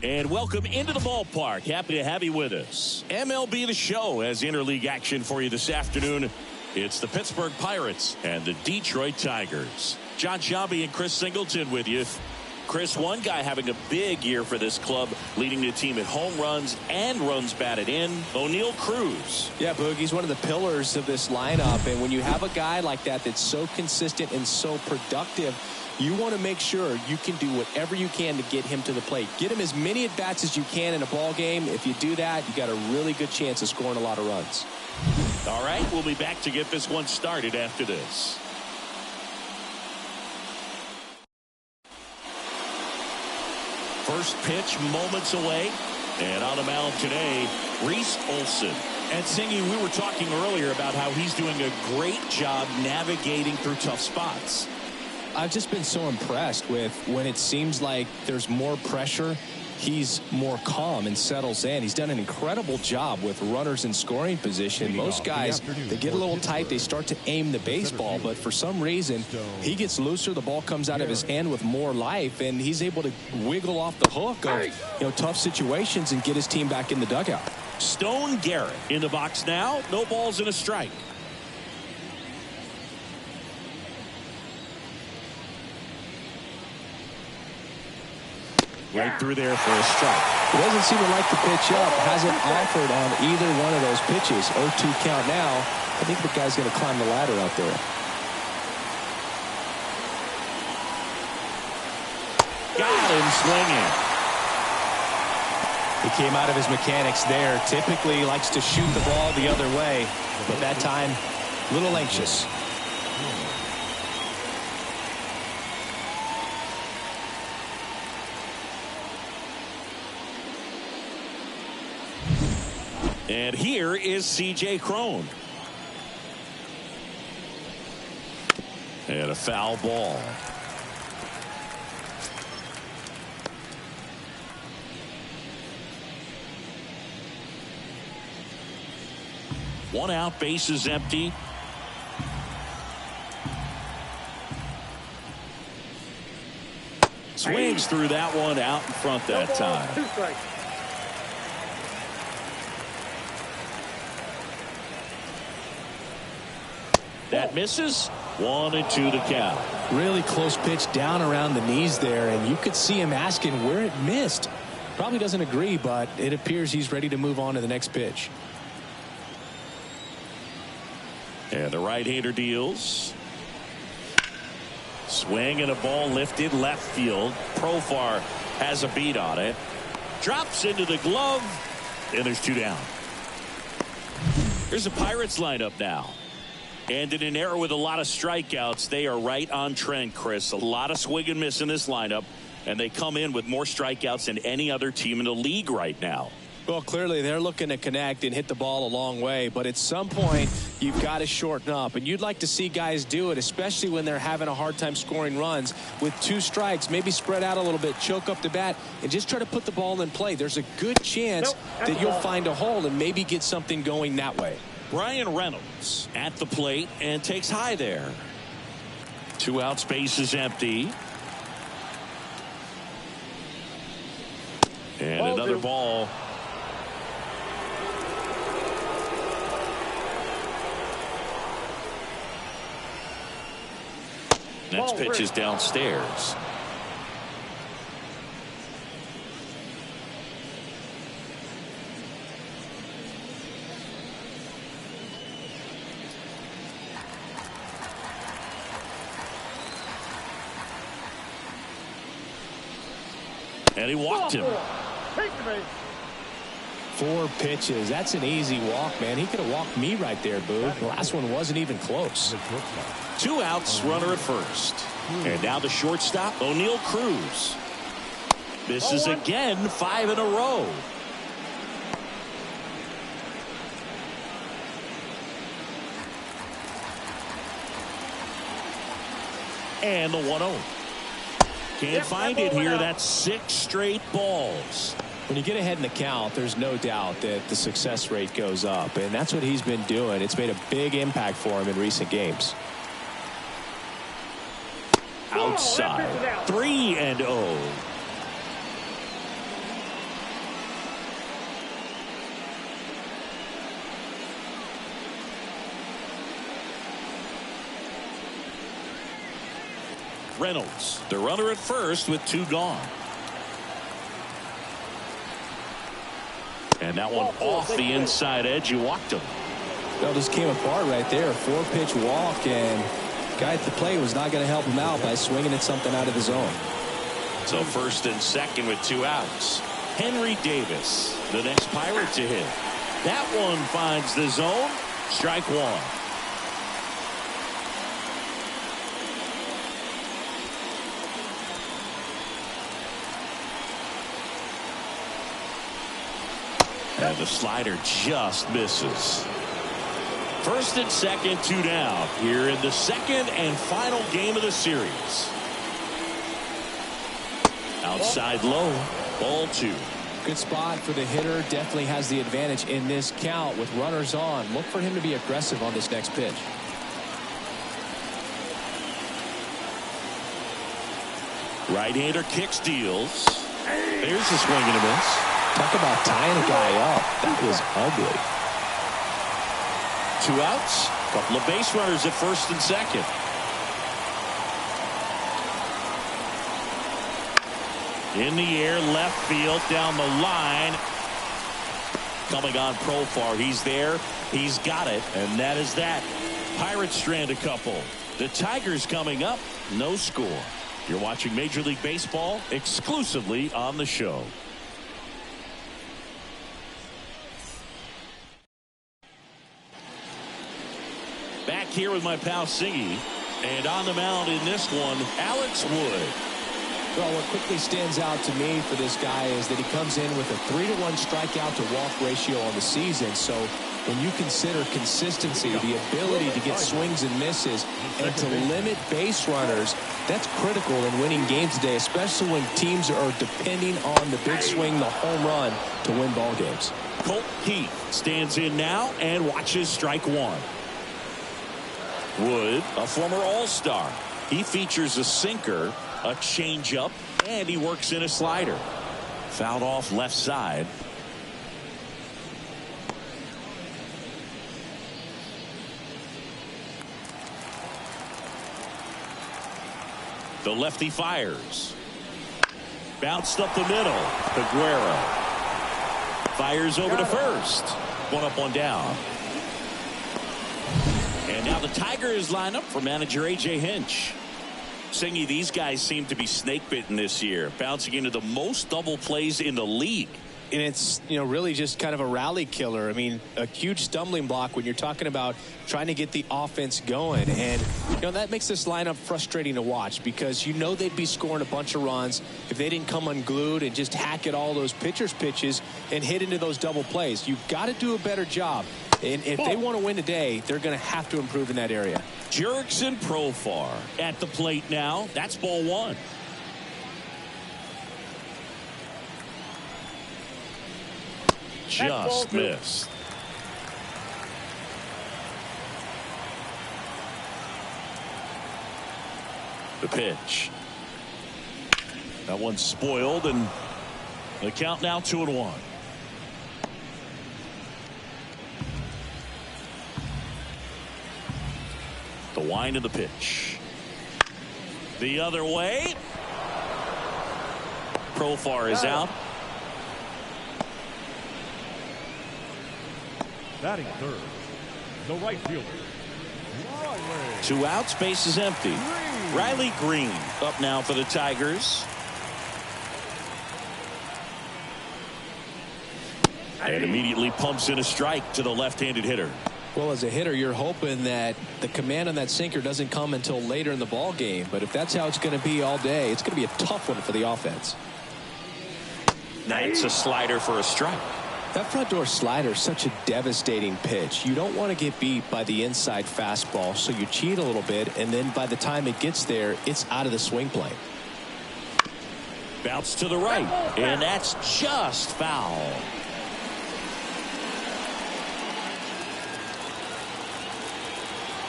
And welcome into the ballpark. Happy to have you with us. MLB The Show has interleague action for you this afternoon. It's the Pittsburgh Pirates and the Detroit Tigers. John Shabby and Chris Singleton with you. Chris, one guy having a big year for this club, leading the team in home runs and runs batted in, O'Neal Cruz. Yeah, Boog, he's one of the pillars of this lineup. And when you have a guy like that that's so consistent and so productive, you want to make sure you can do whatever you can to get him to the plate. Get him as many at-bats as you can in a ball game. If you do that, you got a really good chance of scoring a lot of runs. All right, we'll be back to get this one started after this. First pitch moments away. And on the mound today, Reese Olson. And Singy, we were talking earlier about how he's doing a great job navigating through tough spots. I've just been so impressed with when it seems like there's more pressure, he's more calm and settles in. He's done an incredible job with runners in scoring position. Most guys, they get a little tight, they start to aim the baseball, but for some reason, he gets looser, the ball comes out of his hand with more life, and he's able to wiggle off the hook of tough situations and get his team back in the dugout. Stone Garrett in the box now. No balls and a strike. Right through there for a strike. He doesn't seem to like the pitch up. Hasn't offered on either one of those pitches. 0-2 count now. I think the guy's going to climb the ladder out there. Got him swinging. He came out of his mechanics there. Typically he likes to shoot the ball the other way, but that time a little anxious. And here is C.J. Cron. And a foul ball. One out, base is empty. Swings through that one, out in front that time. That misses. 1-2 to count. Really close pitch down around the knees there, and you could see him asking where it missed. Probably doesn't agree, but it appears he's ready to move on to the next pitch. And the right-hander deals. Swing and a ball lifted left field. Profar has a beat on it. Drops into the glove, and there's two down. Here's the Pirates lineup now. And in an era with a lot of strikeouts, they are right on trend, Chris. A lot of swing and miss in this lineup, and they come in with more strikeouts than any other team in the league right now. Well, clearly they're looking to connect and hit the ball a long way, but at some point you've got to shorten up, and you'd like to see guys do it, especially when they're having a hard time scoring runs. With two strikes, maybe spread out a little bit, choke up the bat, and just try to put the ball in play. There's a good chance that you'll find a hole and maybe get something going that way. Brian Reynolds at the plate and takes high there. 2 outs, base is empty. And another ball. Next pitch is downstairs. And he walked him. 4 pitches. That's an easy walk, man. He could have walked me right there, Boo. The last one wasn't even close. 2 outs, runner at first. And now the shortstop, O'Neal Cruz. Misses again, 5 in a row. And the 1-0. Can't find it here. That's 6 straight balls. When you get ahead in the count, there's no doubt that the success rate goes up, and that's what he's been doing. It's made a big impact for him in recent games. outside. 3-0. Reynolds, the runner at first with 2 gone. And that one off the inside edge. You walked him. Well, just came apart right there. 4-pitch walk, and guy at the plate was not going to help him out by swinging at something out of the zone. So first and second with 2 outs. Henry Davis, the next Pirate to hit. That one finds the zone. Strike 1. And the slider just misses. First and second, 2 down here in the second and final game of the series. Outside low, ball 2. Good spot for the hitter. Definitely has the advantage in this count with runners on. Look for him to be aggressive on this next pitch. Right-hander kicks, deals. There's a swing and a miss. Talk about tying a guy up. That was ugly. 2 outs. Couple of base runners at first and second. In the air, left field, down the line. Coming on Profar. He's there. He's got it. And that is that. Pirates strand a couple. The Tigers coming up. No score. You're watching Major League Baseball exclusively on the show. Back here with my pal Singy, and on the mound in this one, Alex Wood. Well, what quickly stands out to me for this guy is that he comes in with a 3-to-1 strikeout to walk ratio on the season. So when you consider consistency, the ability to get swings and misses, and to limit base runners, that's critical in winning games today, especially when teams are depending on the big swing, the home run, to win ball games. Colt Heath stands in now and watches strike 1. Wood, a former All-Star. He features a sinker, a changeup, and he works in a slider. Fouled off left side. The lefty fires. Bounced up the middle. Aguero fires over to first. 1 up, 1 down. And now the Tigers line up for manager A.J. Hinch. Singy, these guys seem to be snake bitten this year, bouncing into the most double plays in the league. And it's, really just kind of a rally killer. I mean, a huge stumbling block when you're talking about trying to get the offense going. And, that makes this lineup frustrating to watch because they'd be scoring a bunch of runs if they didn't come unglued and just hack at all those pitchers' pitches and hit into those double plays. You've got to do a better job. And if they want to win today, they're going to have to improve in that area. Jurickson Profar at the plate now. That's ball 1. Just missed. The pitch. That one's spoiled, and the count now 2-1. The wind of the pitch. The other way. Profar is out. Batting third, the right fielder, Riley. 2 outs, base is empty. Riley Green up now for the Tigers. And immediately pumps in a strike to the left-handed hitter. Well, as a hitter, you're hoping that the command on that sinker doesn't come until later in the ball game. But if that's how it's going to be all day, it's going to be a tough one for the offense. That's a slider for a strike. That front door slider is such a devastating pitch. You don't want to get beat by the inside fastball, so you cheat a little bit, and then by the time it gets there, it's out of the swing plane. Bounce to the right, and that's just foul.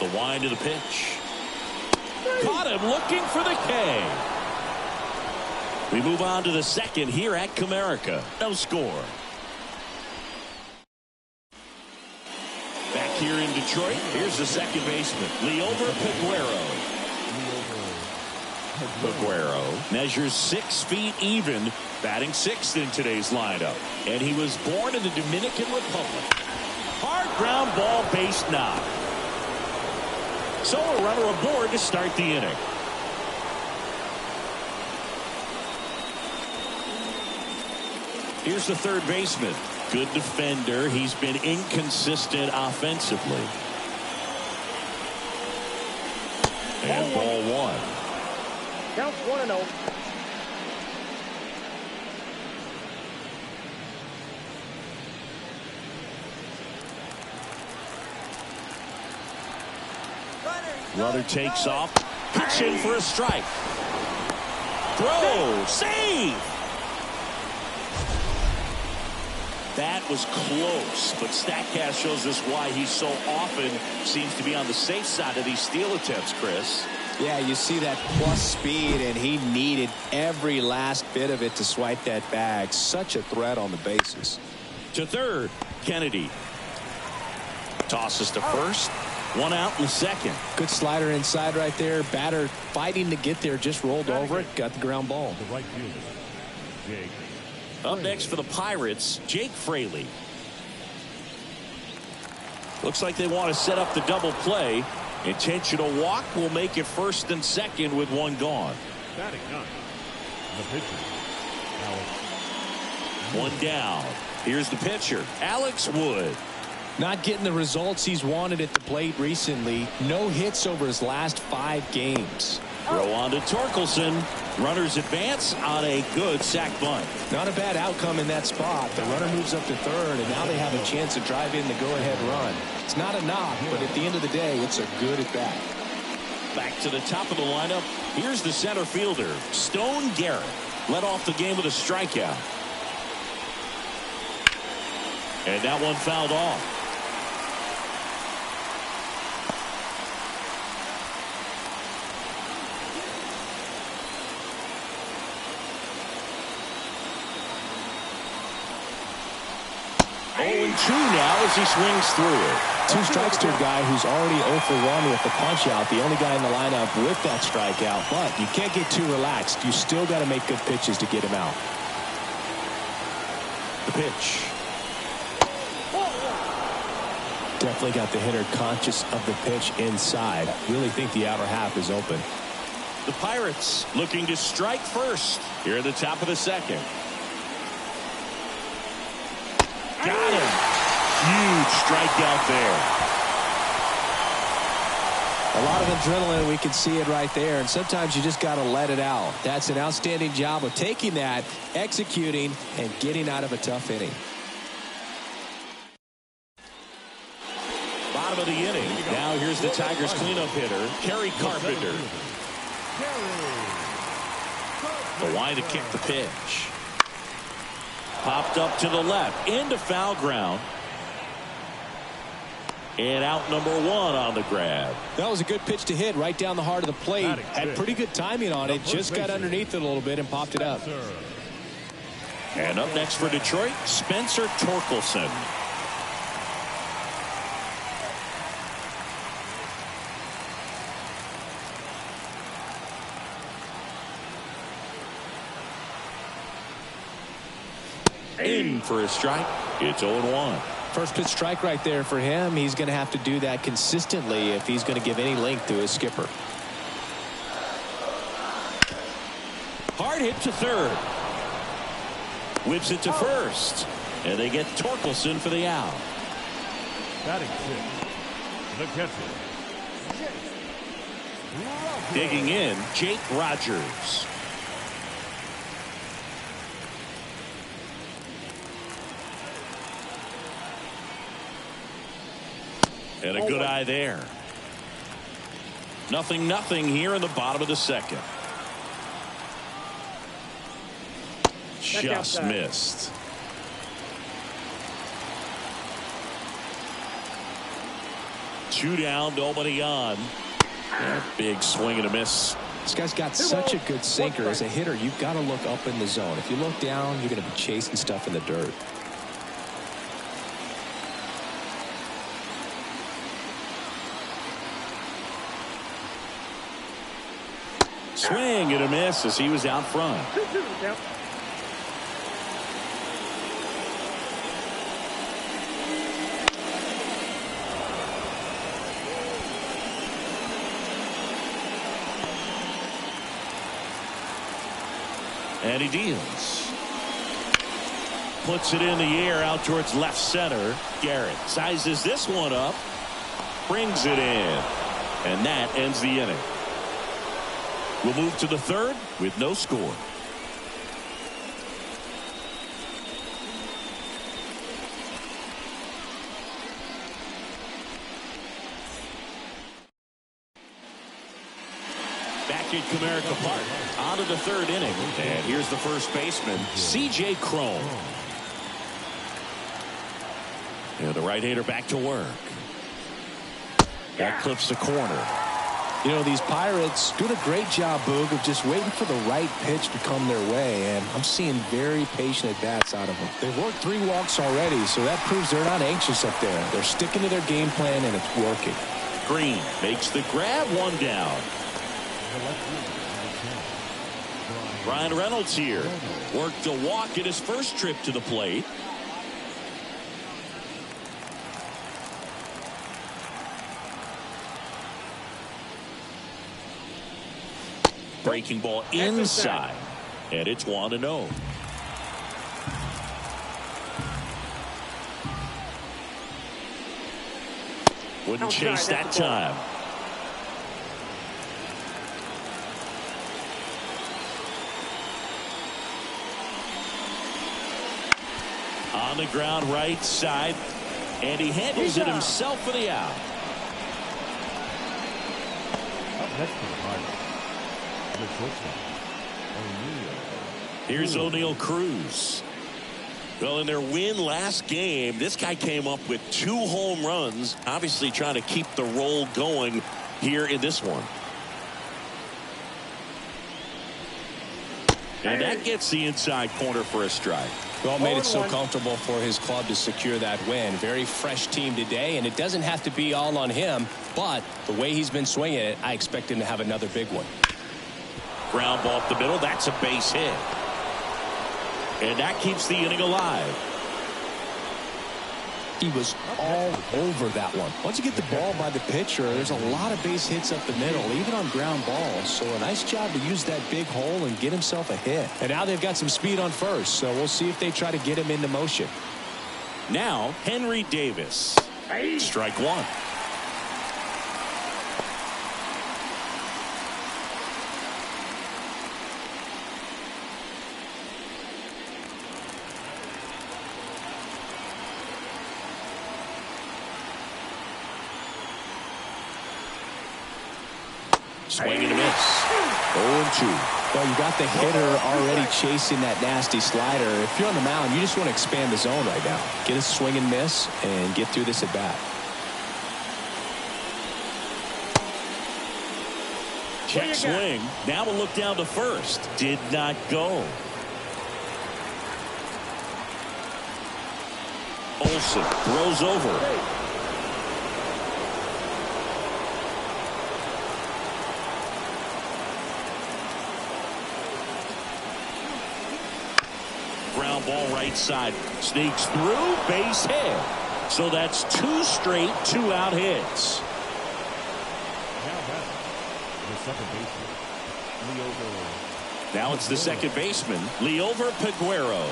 The wind of the pitch. Caught him looking for the K. We move on to the second here at Comerica. No score. Back here in Detroit, here's the second baseman, Liover Peguero measures 6 feet even, batting 6th in today's lineup. And he was born in the Dominican Republic. Hard ground ball, base knock. So a runner aboard to start the inning. Here's the third baseman. Good defender. He's been inconsistent offensively. And ball 1. Counts 1-0. Runner takes off. Pitch in for a strike. Throw. Save. That was close, but StatCast shows us why he so often seems to be on the safe side of these steal attempts, Chris. Yeah, you see that plus speed, and he needed every last bit of it to swipe that bag. Such a threat on the bases. To third, Kennedy. Tosses to first. 1 out in the second. Good slider inside right there. Batter fighting to get there, just rolled over it, got the ground ball. The right fielder, Jake. Up next for the Pirates, Jake Fraley. Looks like they want to set up the double play. Intentional walk will make it first and second with 1 gone. Batting 9. The pitcher, Alex. 1 down. Here's the pitcher, Alex Wood. Not getting the results he's wanted at the plate recently. No hits over his last 5 games. Throw on to Torkelson. Runners advance on a good sac bunt. Not a bad outcome in that spot. The runner moves up to third, and now they have a chance to drive in the go-ahead run. It's not a knock, but at the end of the day, it's a good at-bat. Back to the top of the lineup. Here's the center fielder, Stone Garrett. Led off the game with a strikeout. And that one fouled off. Two now as he swings through it. 2 strikes to a guy who's already 0 for 1 with the punch out. The only guy in the lineup with that strikeout. But you can't get too relaxed. You still got to make good pitches to get him out. The pitch. Definitely got the hitter conscious of the pitch inside. Really think the outer half is open. The Pirates looking to strike first here at the top of the second. Got him. Huge strikeout there. A lot of adrenaline. We can see it right there. And sometimes you just got to let it out. That's an outstanding job of taking that, executing, and getting out of a tough inning. Bottom of the inning. Now here's the Tigers cleanup hitter, Kerry Carpenter. The line to kick the pitch. Popped up to the left into foul ground. And out number 1 on the grab. That was a good pitch to hit right down the heart of the plate. Had pretty good timing on it. Just got underneath it a little bit and popped it up. And up next for Detroit, Spencer Torkelson. In for a strike. It's 0-1. First pitch strike right there for him. He's going to have to do that consistently if he's going to give any length to his skipper. Hard hit to third. Whips it to first. And they get Torkelson for the out. Batting 6. The catcher, Digging in, Jake Rogers. And a good eye there. 0-0 here in the bottom of the second. Just missed. Two down, nobody on. Yeah, big swing and a miss. This guy's got such a good sinker. As a hitter, you've got to look up in the zone. If you look down, you're going to be chasing stuff in the dirt. Swing and a miss as he was out front. 2-2 the count. And he deals. Puts it in the air out towards left center. Garrett sizes this one up. Brings it in. And that ends the inning. We'll move to the third with no score. Back at Comerica Park. On to the third inning. And here's the first baseman, C.J. Cron. And the right-hander back to work. That clips the corner. You know, these Pirates doing a great job, Boog, of just waiting for the right pitch to come their way, and I'm seeing very patient at-bats out of them. They've worked 3 walks already, so that proves they're not anxious up there. They're sticking to their game plan, and it's working. Green makes the grab, 1 down. Ryan Reynolds here. Worked a walk at his first trip to the plate. Breaking ball inside. And it's 1-0. Wouldn't chase that time. On the ground right side. And he handles it himself for the out. Up next to the Pirates, the shortstop, O'Neal. Here's O'Neal Cruz. Well, in their win last game, this guy came up with 2 home runs, obviously trying to keep the roll going here in this one. And that gets the inside corner for a strike. Well, made it so comfortable for his club to secure that win. Very fresh team today, and it doesn't have to be all on him, but the way he's been swinging it, I expect him to have another big one. Ground ball up the middle. That's a base hit. And that keeps the inning alive. He was all over that one. Once you get the ball by the pitcher, there's a lot of base hits up the middle, even on ground balls. So a nice job to use that big hole and get himself a hit. And now they've got some speed on first, so we'll see if they try to get him into motion. Now, Henry Davis. Strike 1. Swing and a miss. 0-2. Well, you got the hitter already chasing that nasty slider. If you're on the mound, you just want to expand the zone right now. Get a swing and miss and get through this at bat. Check swing. Now we'll look down to first. Did not go. Olsen throws over. Ground ball right side. Sneaks through. Base hit. So that's 2 straight 2-out hits. Now it's the second baseman, Liover Peguero.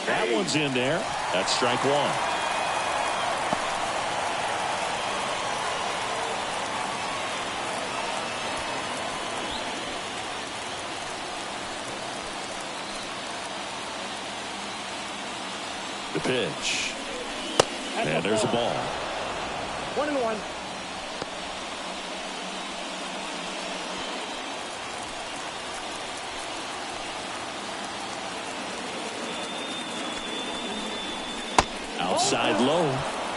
That one's in there. That's strike 1. The pitch. And there's a ball. 1-1. Outside low.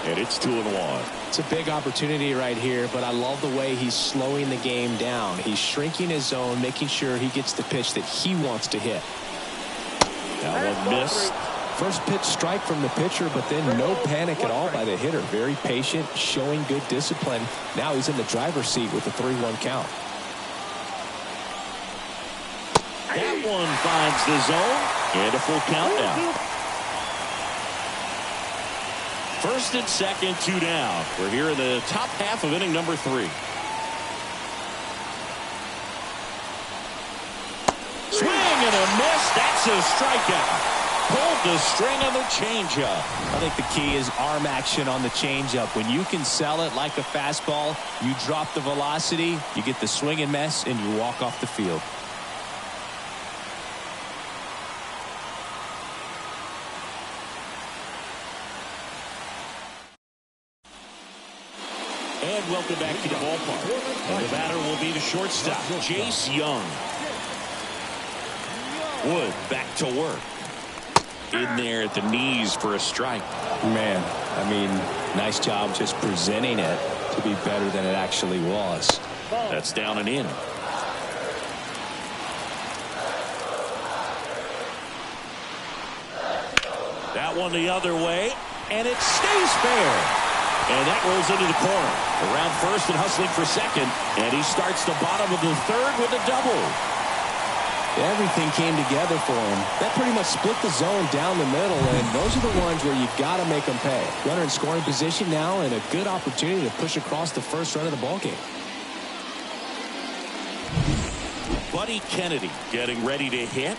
And it's 2-1. It's a big opportunity right here, but I love the way he's slowing the game down. He's shrinking his zone, making sure he gets the pitch that he wants to hit. That one missed. First pitch strike from the pitcher, but then no panic at all by the hitter. Very patient, showing good discipline. Now he's in the driver's seat with the 3-1 count. That one finds the zone and a full count now. First and second, 2 down. We're here in the top half of inning number 3. Swing and a miss. That's a strikeout. Pulled the string on the changeup. I think the key is arm action on the changeup. When you can sell it like a fastball, you drop the velocity, you get the swing and miss, and you walk off the field. And welcome back to the ballpark. And the batter will be the shortstop, Jace Young. Wood back to work. In there at the knees for a strike. Man, I mean, nice job just presenting it to be better than it actually was. That's down and in. That one the other way, and it stays fair. And that rolls into the corner. Around first and hustling for second, and he starts the bottom of the third with a double. Everything came together for him. That pretty much split the zone down the middle, and those are the ones where you got to make them pay. Runner in scoring position now, and a good opportunity to push across the first run of the ballgame. Buddy Kennedy getting ready to hit.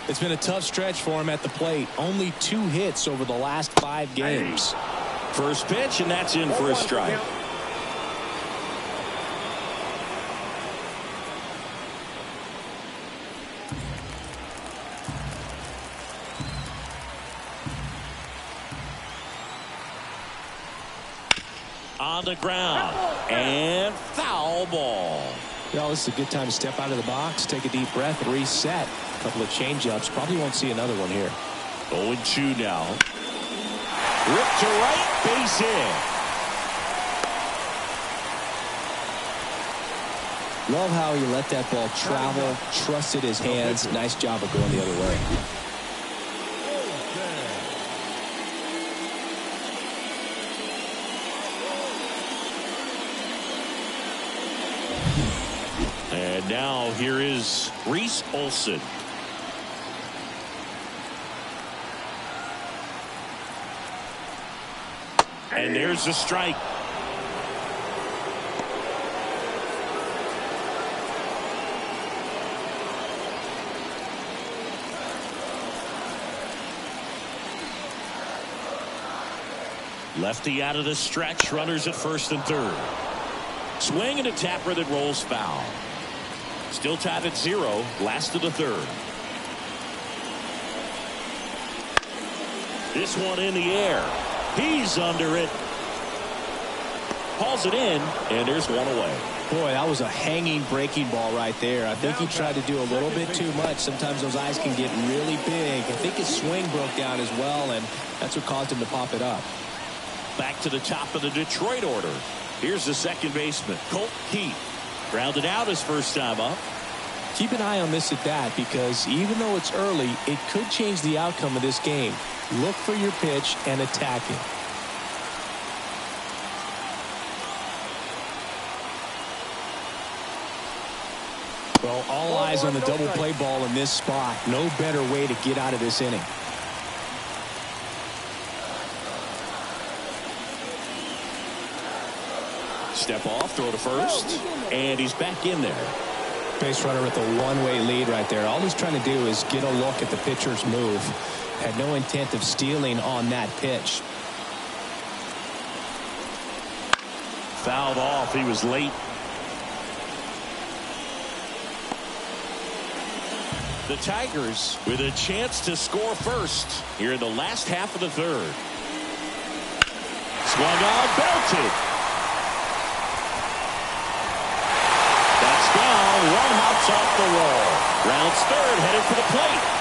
It's been a tough stretch for him at the plate. Only 2 hits over the last 5 games. First pitch, and that's in for a strike. On the ground, and foul ball. You know, this is a good time to step out of the box, take a deep breath, and reset. A couple of change-ups. Probably won't see another one here. 0-2 now. Ripped to right, base hit. Love how he let that ball travel, trusted his hands. Nice job of going the other way. And now here is Reese Olson. And there's the strike. Lefty out of the stretch. Runners at first and third. Swing and a tapper that rolls foul. Still tied at 0. Last of the third. This one in the air. He's under it. Hauls it in, and there's one away. Boy, that was a hanging breaking ball right there. I think he tried to do a little bit too much. Sometimes those eyes can get really big. I think his swing broke down as well, and that's what caused him to pop it up. Back to the top of the Detroit order. Here's the second baseman, Colt Keith. Grounded out his first time up. Keep an eye on this at bat, because even though it's early, it could change the outcome of this game. Look for your pitch and attack it. Well, all eyes on the double play ball in this spot. No better way to get out of this inning. Step off, throw to first, and he's back in there. Base runner with a one-way lead right there. All he's trying to do is get a look at the pitcher's move. Had no intent of stealing on that pitch. Fouled off. He was late. The Tigers with a chance to score first here in the last half of the third. Swung on, belted. That's down. One hops off the wall. Rounds third, headed for the plate.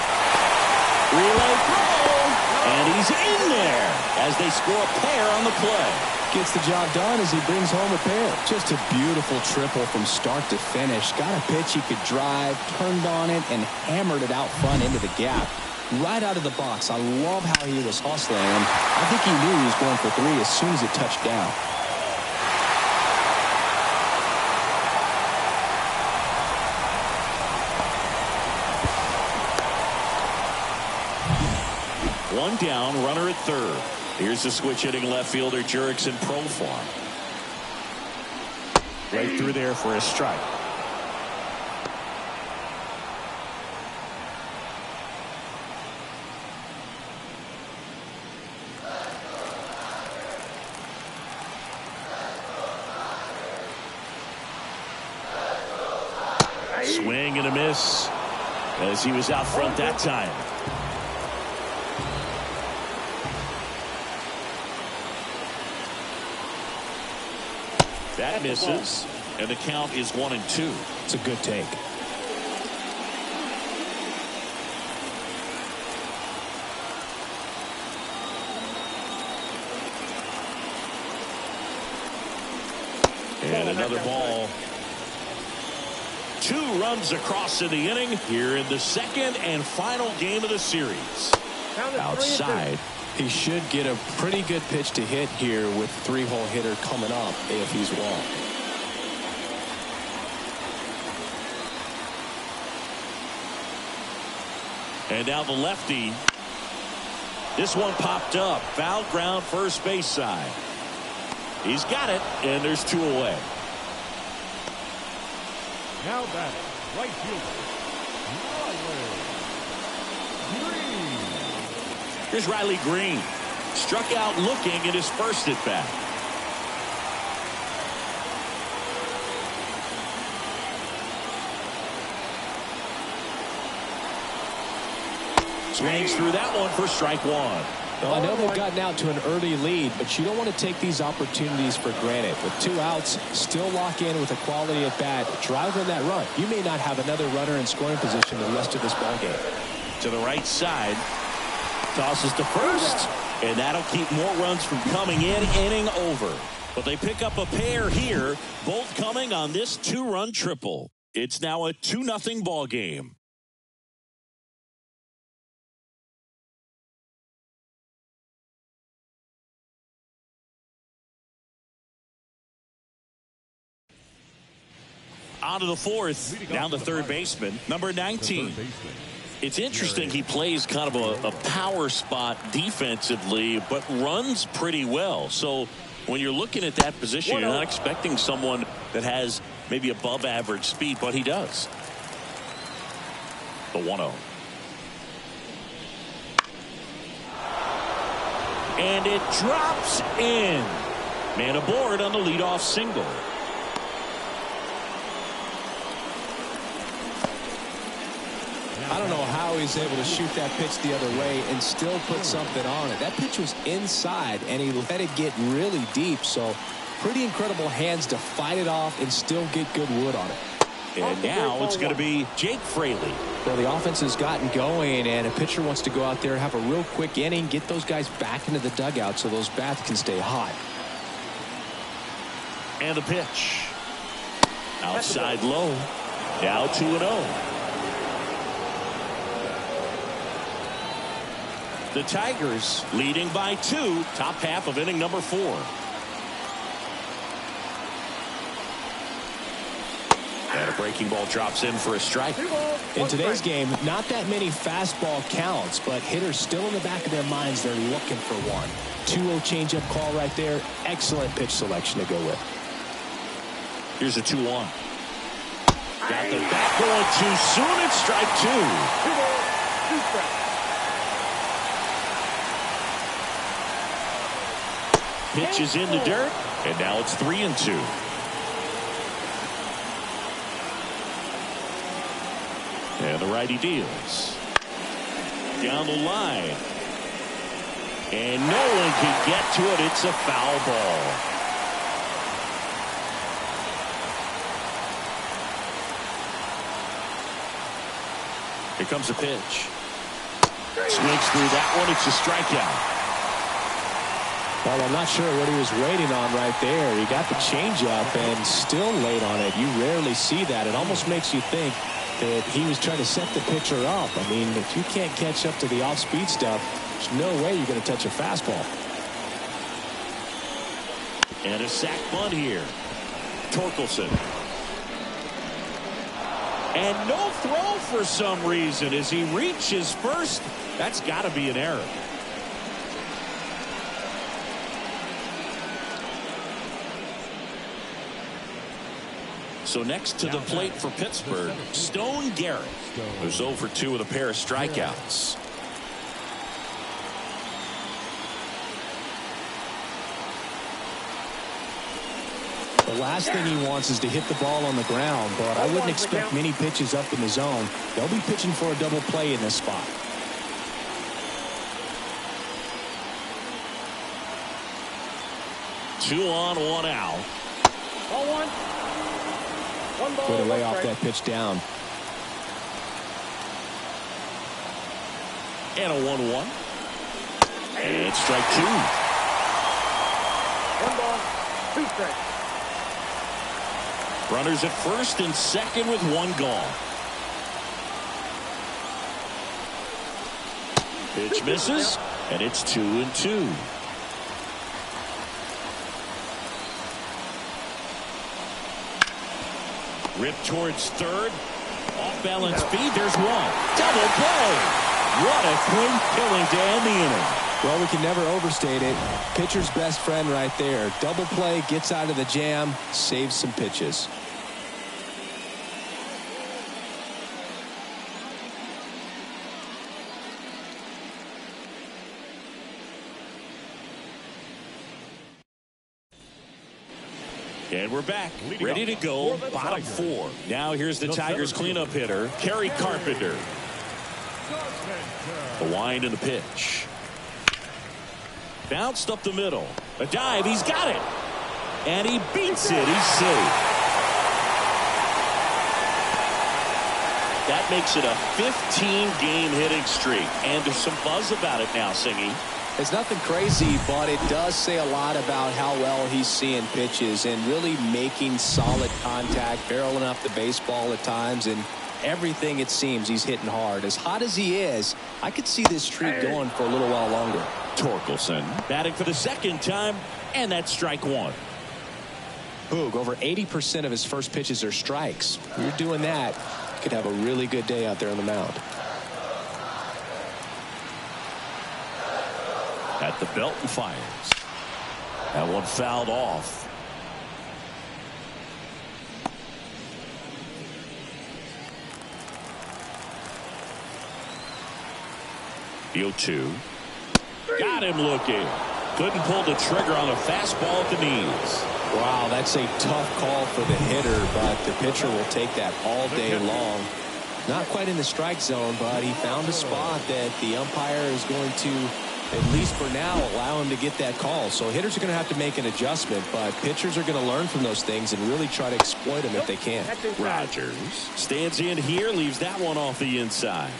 Relay throw, And he's in there as they score a pair on the play. Gets the job done as he brings home a pair. Just a beautiful triple from start to finish. Got a pitch he could drive, turned on it, and hammered it out front into the gap. Right out of the box. I love how he was hustling, and I think he knew he was going for three as soon as it touched down. One down, runner at third. Here's the switch hitting left fielder Jurickson Profar. Right through there for a strike. Swing and a miss as he was out front that time. That misses, and the count is 1-2. It's a good take. And another ball. 2 runs across in the inning here in the second and final game of the series. Outside. He should get a pretty good pitch to hit here with 3-hole hitter coming up if he's walked. And now the lefty. This one popped up. Foul ground first base side. He's got it, and there's 2 away. Now batting, right fielder, Here's Riley Green. Struck out looking at his first at bat. Swings through that one for strike 1. Well, I know they've gotten out to an early lead, but you don't want to take these opportunities for granted. With 2 outs, still lock in with a quality at bat, driving that run. You may not have another runner in scoring position the rest of this ball game. To the right side. Tosses to first, and that'll keep more runs from coming in. Inning over. But they pick up a pair here, both coming on this 2-run triple. It's now a 2-0 ball game. On to the fourth, down to third baseman, number 19. It's interesting he plays kind of a power spot defensively, but runs pretty well. So when you're looking at that position, you're not expecting someone that has maybe above average speed, but he does. The 1-0. And it drops in. Man aboard on the leadoff single. I don't know how he's able to shoot that pitch the other way and still put something on it. That pitch was inside, and he let it get really deep. So pretty incredible hands to fight it off and still get good wood on it. And now it's going to be Jake Fraley. Well, the offense has gotten going, and a pitcher wants to go out there, have a real quick inning, get those guys back into the dugout so those bats can stay hot. And the pitch. Outside low. Now 2-0. The Tigers leading by 2, top half of inning number 4. And a breaking ball drops in for a strike. In today's game, not that many fastball counts, but hitters still in the back of their minds, they're looking for one. 2-0 changeup call right there. Excellent pitch selection to go with. Here's a 2-1. Got the bat going too soon. It's strike 2. 2 strikes. Pitch is in the dirt, and now it's 3-2. And the righty deals. Down the line. And no one can get to it. It's a foul ball. Here comes a pitch. Swings through that one. It's a strikeout. Well, I'm not sure what he was waiting on right there. He got the changeup and still late on it. You rarely see that. It almost makes you think that he was trying to set the pitcher up. I mean, if you can't catch up to the off-speed stuff, there's no way you're going to touch a fastball. And a sac bunt here. Torkelson. And no throw for some reason as he reaches first. That's got to be an error. So next to the plate for Pittsburgh, Stone Garrett, who's 0 for 2 with a pair of strikeouts. The last thing he wants is to hit the ball on the ground, but I wouldn't expect many pitches up in the zone. They'll be pitching for a double play in this spot. Two on, one out. Ball one. One ball. Way to lay off that pitch down. And a 1-1. And strike two. One ball. Two strikes. Runners at first and second with one gone. Pitch misses, and it's 2-2. Ripped towards third. Off balance feed. There's one. Double play. What a quick killing to end the inning. Well, we can never overstate it. Pitcher's best friend right there. Double play, gets out of the jam, saves some pitches. And we're back, ready to go, bottom four. Now here's the Tigers cleanup hitter, Kerry Carpenter. The wind and the pitch. Bounced up the middle. A dive, he's got it. And he beats it, he's safe. That makes it a 15-game hitting streak. And there's some buzz about it now, Singy. It's nothing crazy, but it does say a lot about how well he's seeing pitches and really making solid contact, barreling up the baseball at times, and everything it seems he's hitting hard. As hot as he is, I could see this streak going for a little while longer. Torkelson batting for the second time, and that's strike one. Boog, over 80% of his first pitches are strikes. If you're doing that, you could have a really good day out there on the mound. At the belt and fires. That one fouled off. The 0-2. Got him looking. Couldn't pull the trigger on a fastball at the knees. Wow, that's a tough call for the hitter, but the pitcher will take that all day long. Not quite in the strike zone, but he found a spot that the umpire is going to, at least for now, allow him to get that call. So hitters are going to have to make an adjustment, but pitchers are going to learn from those things and really try to exploit them if they can. Rogers stands in here, leaves that one off the inside.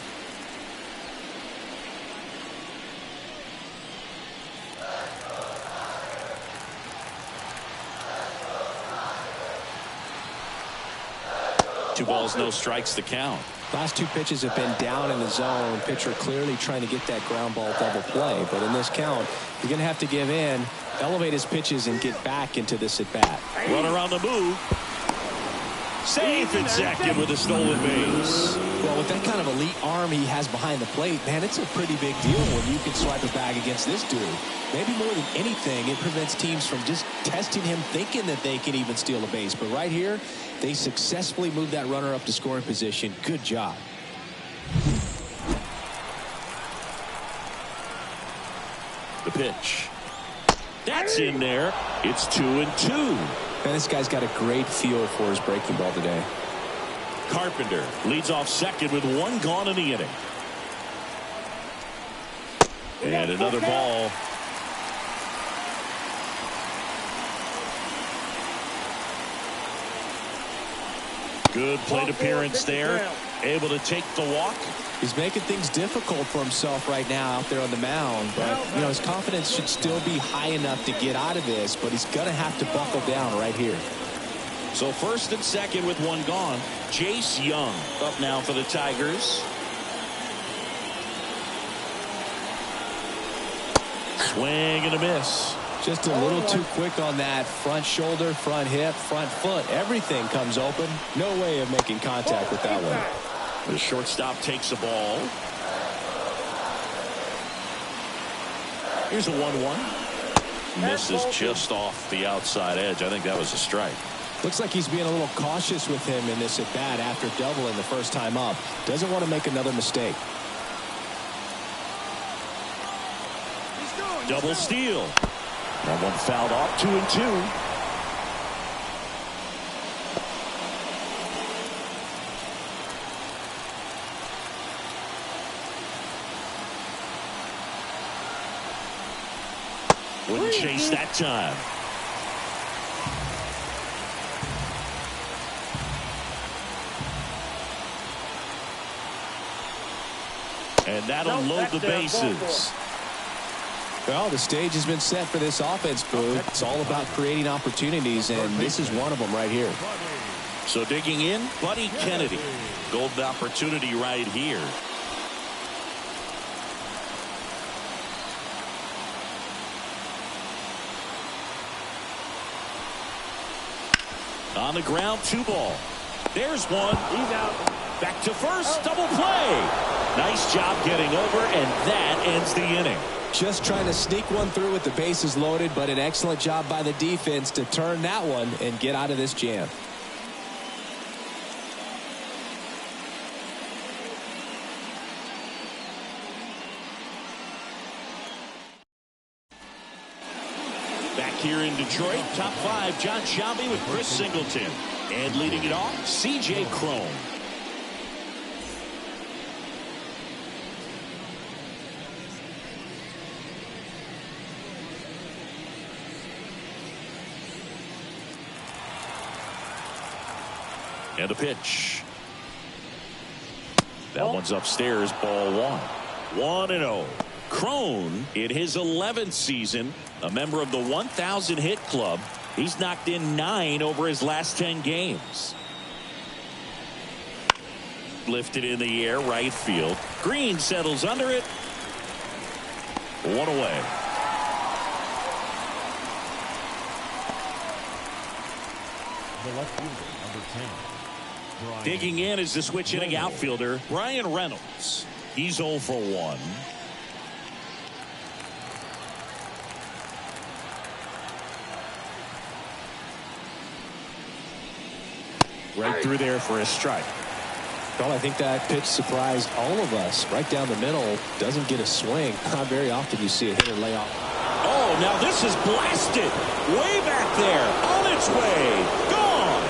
Two balls, no strikes to count. Last two pitches have been down in the zone. Pitcher clearly trying to get that ground ball double play. But in this count, you're going to have to give in, elevate his pitches, and get back into this at bat. Runner on the move. Safe at second with a stolen base. Well, with that kind of elite arm he has behind the plate, man, it's a pretty big deal when you can swipe a bag against this dude. Maybe more than anything, it prevents teams from just testing him, thinking that they can even steal a base. But right here, they successfully moved that runner up to scoring position. Good job. The pitch. That's in there. It's 2-2. Man, this guy's got a great feel for his breaking ball today. Carpenter leads off second with one gone in the inning. And another ball. Good plate appearance there. Able to take the walk. He's making things difficult for himself right now out there on the mound. But, you know, his confidence should still be high enough to get out of this. But he's going to have to buckle down right here. So first and second with one gone. Jace Young up now for the Tigers. Swing and a miss. Just a little too quick on that front shoulder, front hip, front foot. Everything comes open. No way of making contact with that one. The shortstop takes the ball. Here's a 1-1. Misses just off the outside edge. I think that was a strike. Looks like he's being a little cautious with him in this at bat after doubling the first time up. Doesn't want to make another mistake. Double steal. That one fouled off. 2-2. Wouldn't chase that time. And that'll load the bases. Well, the stage has been set for this offense, Boo. It's all about creating opportunities, and this is one of them right here. So digging in, Buddy Kennedy. Golden opportunity right here. On the ground, 2 ball. There's one. He's out. Back to first. Double play. Nice job getting over, and that ends the inning. Just trying to sneak one through with the bases loaded, but an excellent job by the defense to turn that one and get out of this jam. Back here in Detroit, top 5, John Shelby with Chris Singleton. And leading it off, C.J. Cron. And the pitch. That one's upstairs, ball 1. 1-0. Cron, in his 11th season, a member of the 1,000 hit club. He's knocked in 9 over his last 10 games. Lifted in the air, right field. Green settles under it. 1 away. The left fielder, number 10. Digging in is the switch hitting outfielder, Brian Reynolds. He's 0 for 1. Right through there for a strike. Well, I think that pitch surprised all of us. Right down the middle, doesn't get a swing. Not very often you see a hitter lay off. Oh, now this is blasted. Way back there. On its way. Gone.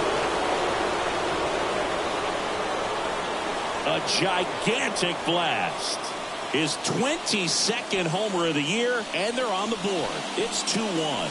A gigantic blast. His 22nd homer of the year, and they're on the board. It's 2-1.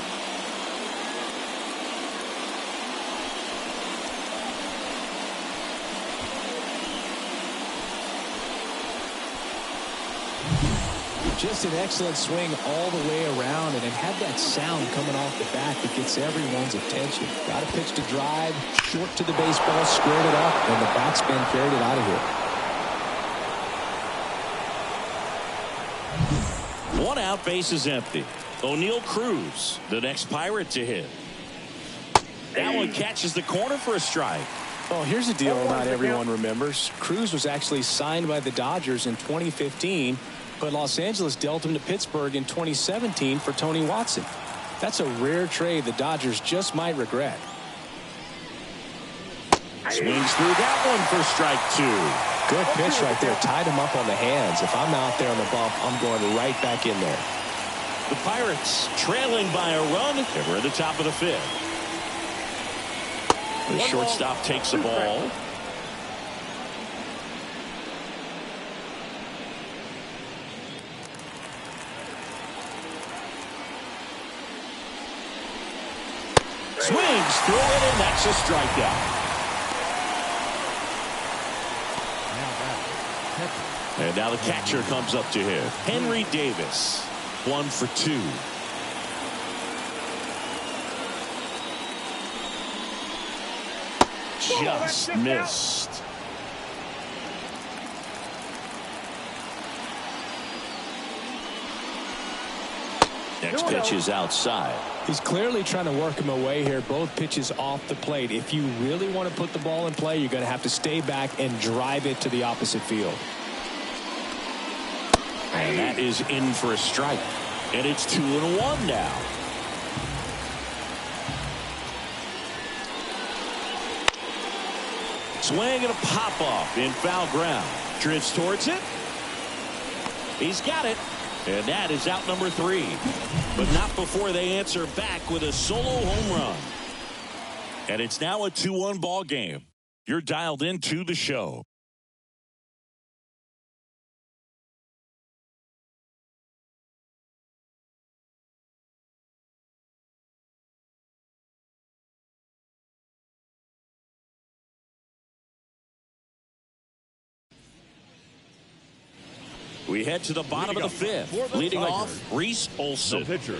Just an excellent swing all the way around, and it had that sound coming off the bat that gets everyone's attention. Got a pitch to drive, short to the baseball, squared it up, and the batsman carried it out of here. 1 out, base is empty. O'Neal Cruz, the next Pirate to hit. That one catches the corner for a strike. Well, here's a deal not everyone remembers. Cruz was actually signed by the Dodgers in 2015, but Los Angeles dealt him to Pittsburgh in 2017 for Tony Watson. That's a rare trade the Dodgers just might regret. Swings through that one for strike 2. Good pitch right there. Tied him up on the hands. If I'm out there on the bump, I'm going right back in there. The Pirates trailing by a run. We're at the top of the 5th. The shortstop takes the ball. Swings through it, and that's a strikeout. And now the catcher comes up to him. Henry Davis, 1 for 2. Just missed. Next pitch is outside. He's clearly trying to work him away here. Both pitches off the plate. If you really want to put the ball in play, you're going to have to stay back and drive it to the opposite field. And that is in for a strike. And it's 2-1 now. Swing and a pop off in foul ground. Drifts towards it. He's got it. And that is out number 3. But not before they answer back with a solo home run. And it's now a 2-1 ball game. You're dialed into the show. We head to the bottom of the 5th. Leading off, Reese Olson. Pitcher.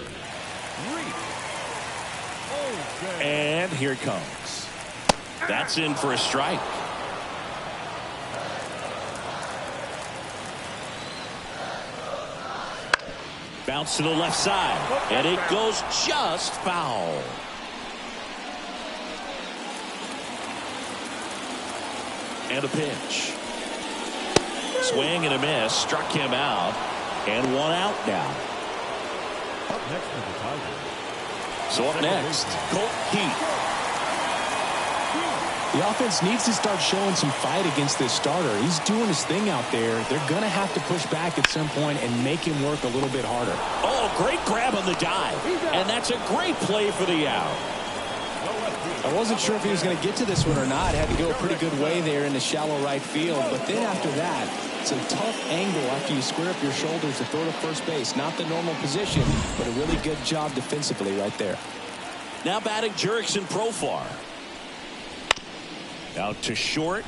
And here it comes. That's in for a strike. Bounce to the left side. And it goes just foul. And a pitch. Swing and a miss, struck him out, and 1 out now. Up next is the Tigers. So up next, Colt Heath. The offense needs to start showing some fight against this starter. He's doing his thing out there. They're going to have to push back at some point and make him work a little bit harder. Oh, great grab on the dive, and that's a great play for the out. I wasn't sure if he was going to get to this one or not. Had to go a pretty good way there in the shallow right field. But then after that, it's a tough angle after you square up your shoulders to throw to first base. Not the normal position, but a really good job defensively right there. Now batting Jurickson Profar. Out to short.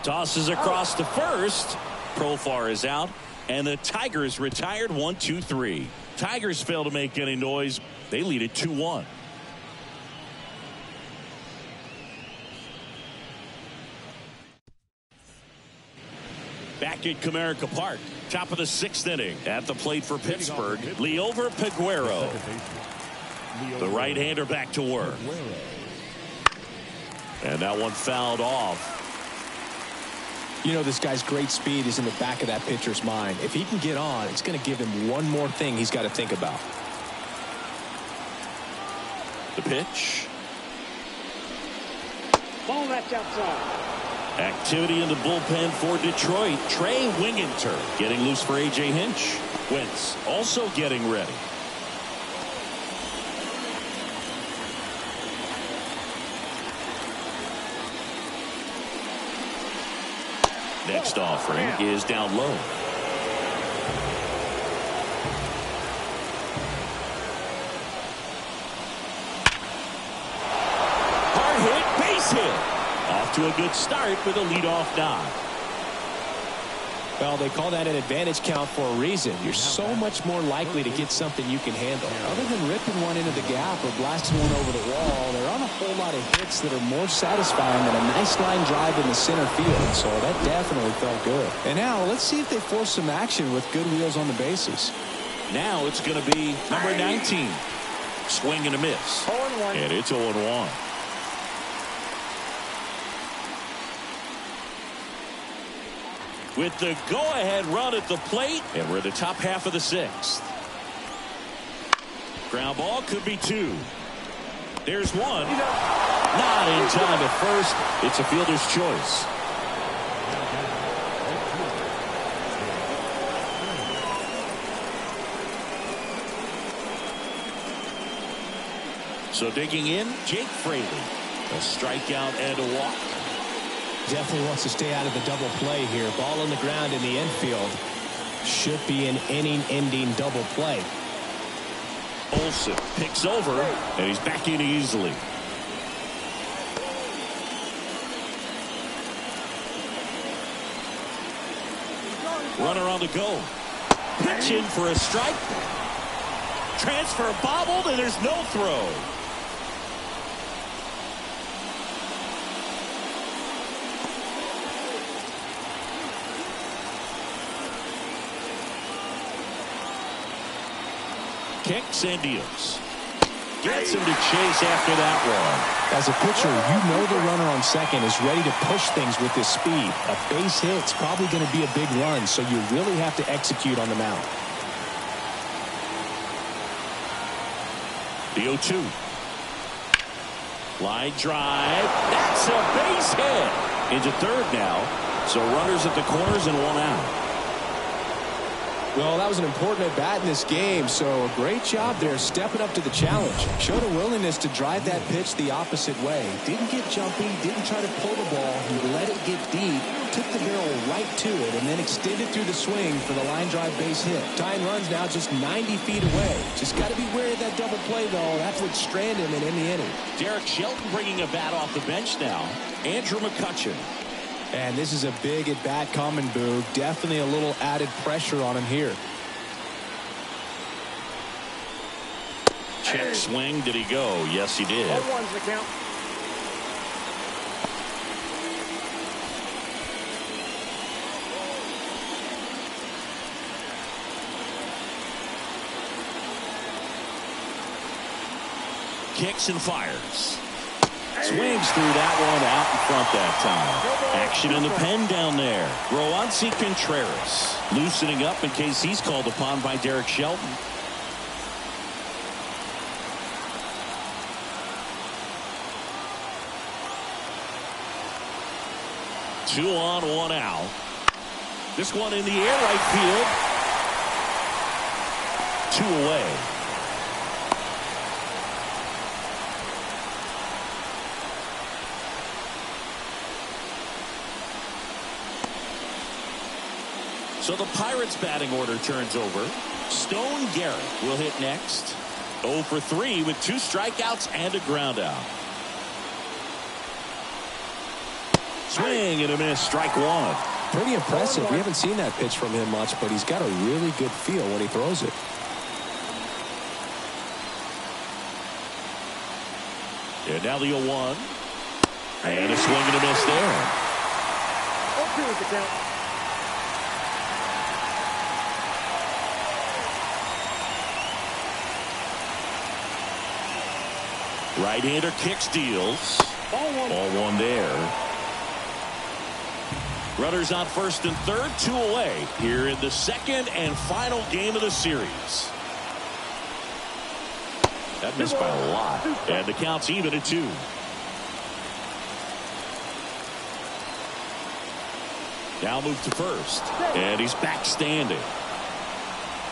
Tosses across to first. Profar is out. And the Tigers retired 1-2-3. Tigers fail to make any noise. They lead it 2-1. Back at Comerica Park, top of the 6th inning. At the plate for Pittsburgh, Liover Peguero. The right-hander back to work. And that one fouled off. You know, this guy's great speed is in the back of that pitcher's mind. If he can get on, it's going to give him one more thing he's got to think about. The pitch. Ball that's outside. Activity in the bullpen for Detroit. Trey Winginter getting loose for A.J. Hinch. Wentz also getting ready. Next offering is down low. Hard hit, base hit. Off to a good start with a leadoff knock. Well, they call that an advantage count for a reason. You're so much more likely to get something you can handle. Other than ripping one into the gap or blasting one over the wall, there aren't a whole lot of hits that are more satisfying than a nice line drive in the center field. So that definitely felt good. And now let's see if they force some action with good wheels on the bases. Now it's going to be number 19. Swing and a miss. 0-1. And it's 0-1. With the go-ahead run at the plate, and we're in the top half of the 6th. Ground ball could be 2. There's 1. Not in time at first. It's a fielder's choice. So digging in, Jake Fraley. A strikeout and a walk. Definitely wants to stay out of the double play here. Ball on the ground in the infield. Should be an inning-ending double play. Olson picks over, and he's back in easily. Runner on the go. Pitch in for a strike. Transfer bobbled, and there's no throw. Kicks and deals. Gets him to chase after that one. As a pitcher, you know the runner on second is ready to push things with his speed. A base hit's probably going to be a big run, so you really have to execute on the mound. The 0-2. Line drive. That's a base hit. Into third now. So runners at the corners and one out. Well, that was an important at-bat in this game, so a great job there stepping up to the challenge. Showed a willingness to drive that pitch the opposite way. Didn't get jumpy, didn't try to pull the ball. He let it get deep, took the barrel right to it, and then extended through the swing for the line drive base hit. Tying runs now just 90 feet away. Just got to be wary of that double play, though. That's what strand him and end the inning. Derek Shelton bringing a bat off the bench now. Andrew McCutchen. And this is a big at-bat coming, Boog. Definitely a little added pressure on him here. Check swing. Did he go? Yes, he did. 0-1's the count. Kicks and fires. Swings through that one out in front that time. Action in the pen down there. Roansy Contreras loosening up in case he's called upon by Derek Shelton. Two on, one out. This one in the air, right field. Two away. So the Pirates batting order turns over. Stone Garrett will hit next. 0 for 3 with 2 strikeouts and a ground out. Swing and a miss, strike one. Pretty impressive. We haven't seen that pitch from him much, but he's got a really good feel when he throws it. And now the 0-1. And a swing and a miss there. 0-2 is the count. Right-hander kicks, deals. Ball one there. Runners on first and third, 2 away here in the second and final game of the series. That missed by a lot. And the count's even at 2. Now move to first. And he's back standing.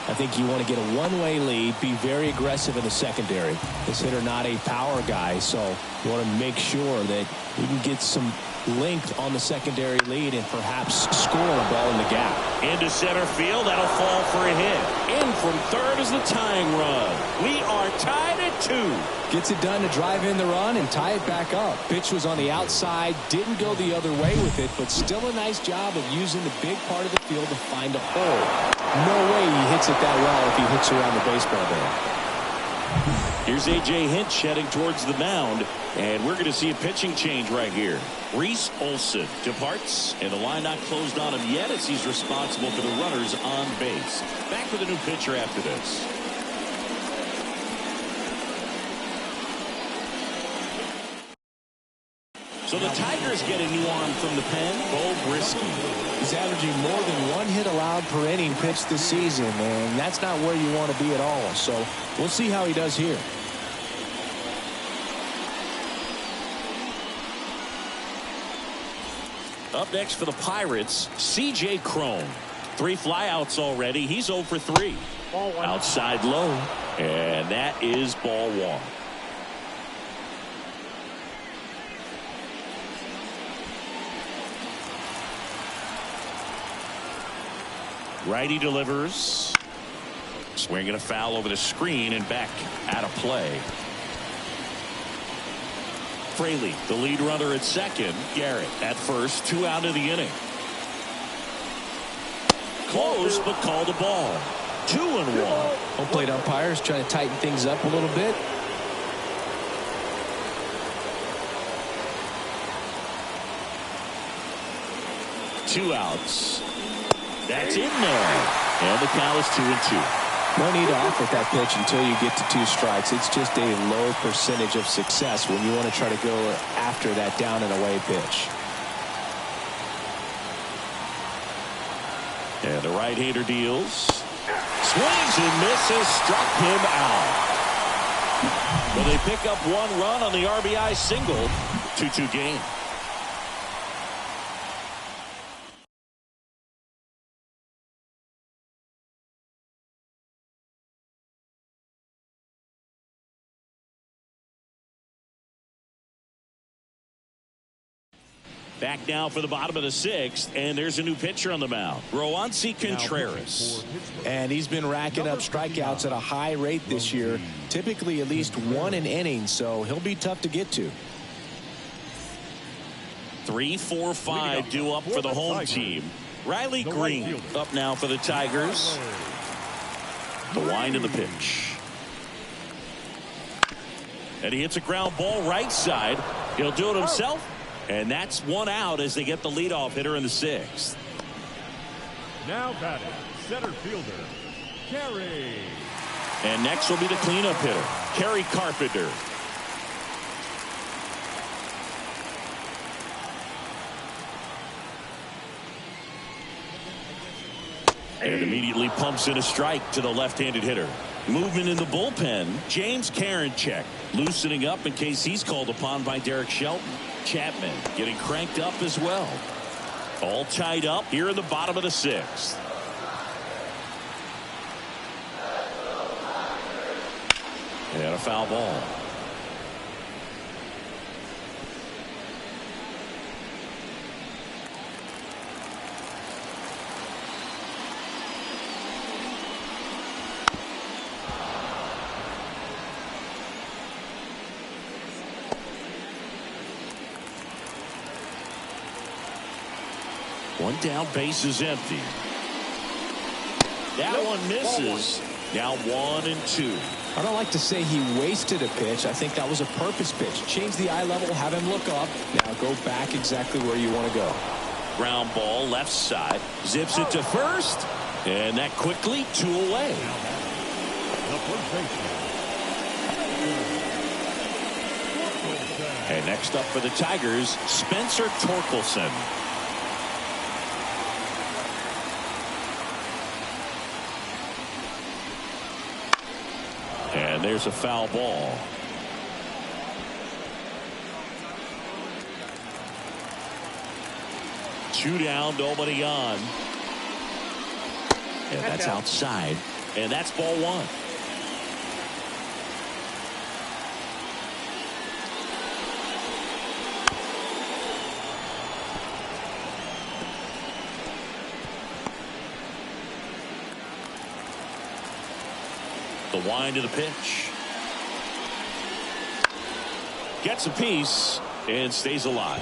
I think you want to get a one-way lead, be very aggressive in the secondary. This hitter not a power guy, so you want to make sure that you can get some length on the secondary lead and perhaps score a ball in the gap. Into center field, that'll fall for a hit. In from third is the tying run. We are tied at 2. Gets it done to drive in the run and tie it back up. Pitch was on the outside, didn't go the other way with it, but still a nice job of using the big part of the field to find a hole. No way he hits it that well if he hits around the baseball bat. Here's A.J. Hinch heading towards the mound, and we're going to see a pitching change right here. Reese Olson departs, and the line not closed on him yet as he's responsible for the runners on base. Back with a new pitcher after this. So the Tigers get a new arm from the pen, Bo Brisky. He's averaging more than 1 hit allowed per inning pitched this season, and that's not where you want to be at all. So we'll see how he does here. Up next for the Pirates, C.J. Cron. 3 flyouts already. He's 0 for 3. Outside low, and that is ball 1. Righty delivers. Swinging a foul over the screen and back out of play. Fraley, the lead runner at second. Garrett at first. 2 out of the inning. close, but called a ball. 2-1. Home plate umpires trying to tighten things up a little bit. Two outs. That's in there. And the count is 2-2. No need to offer that pitch until you get to 2 strikes. It's just a low percentage of success when you want to try to go after that down and away pitch. And the right-hander deals. Swings and misses. Struck him out. Well, they pick up 1 run on the RBI single. 2-2 game. Back now for the bottom of the 6th, and there's a new pitcher on the mound, Roansy Contreras. And he's been racking up strikeouts at a high rate this year, typically at least 1 an inning, so he'll be tough to get to. 3, 4, 5 due up for the home team. Riley Green up now for the Tigers. The wind of the pitch. And he hits a ground ball right side. He'll do it himself. And that's 1 out as they get the leadoff hitter in the 6th. Now batting, center fielder, Kerry. And next will be the cleanup hitter, Kerry Carpenter. And immediately pumps in a strike to the left-handed hitter. Movement in the bullpen. James Karinchak loosening up in case he's called upon by Derek Shelton. Chapman getting cranked up as well. All tied up here in the bottom of the 6th. And a foul ball. One down, base is empty. That one misses. Now 1-2. I don't like to say he wasted a pitch. I think that was a purpose pitch. Change the eye level, have him look up. Now go back exactly where you want to go. Ground ball left side. Zips it to first. And that quickly 2 away. The first baseman. And next up for the Tigers, Spencer Torkelson. And there's a foul ball. Two down, nobody on. And that's outside. And that's ball 1. The wind of the pitch. Gets a piece and stays alive.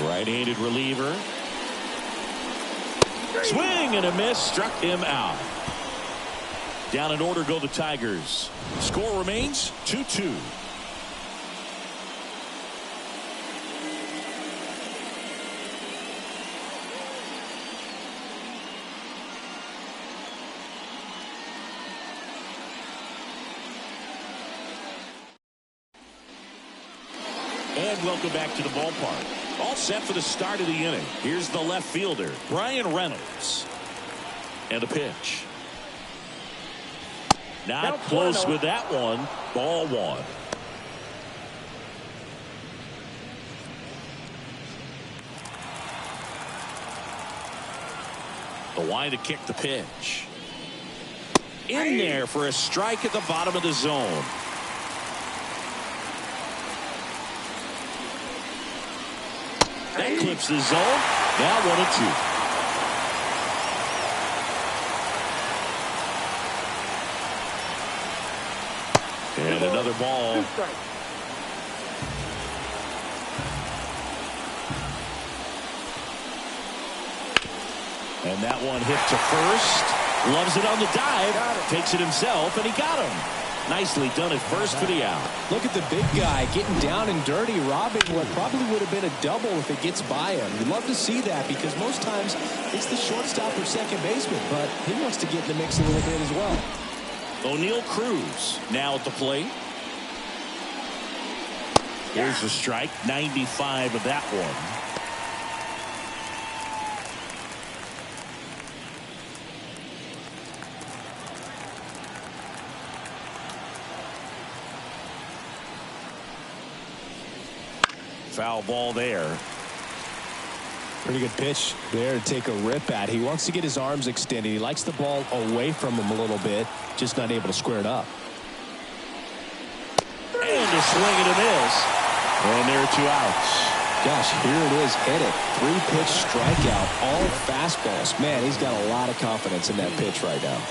Right-handed reliever. Swing and a miss. Struck him out. Down in order go the Tigers. Score remains 2-2. And welcome back to the ballpark. All set for the start of the inning. Here's the left fielder, Brian Reynolds. And the pitch. Not close with that one. Ball 1. The wind to kick the pitch. In there for a strike at the bottom of the zone. That clips the zone. Now 1-2. And another ball. And that one hit to first. Loves it on the dive. Takes it himself, and he got him. Nicely done at first for the out. Look at the big guy getting down and dirty, robbing what probably would have been a double if it gets by him. You'd love to see that because most times it's the shortstop or second baseman, but he wants to get in the mix a little bit as well. O'Neal Cruz now at the plate. Here's the strike, 95 of that one. Foul ball there. Pretty good pitch there to take a rip at. He wants to get his arms extended. He likes the ball away from him a little bit, just not able to square it up. And a swing and a miss. And there are 2 outs. Gosh, here it is. Hit it. 3-pitch strikeout. All fastballs. Man, he's got a lot of confidence in that pitch right now.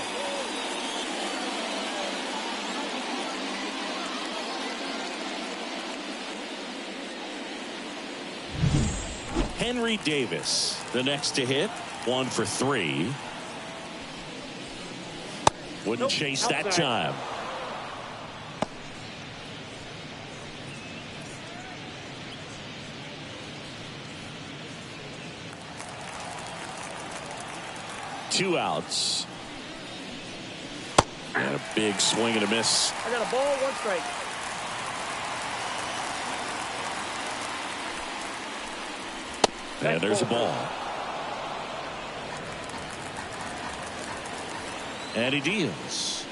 Henry Davis, the next to hit, 1 for 3. Wouldn't chase that time. Two outs. And a big swing and a miss. I got a ball, 1 strike. And there's a ball. And he deals.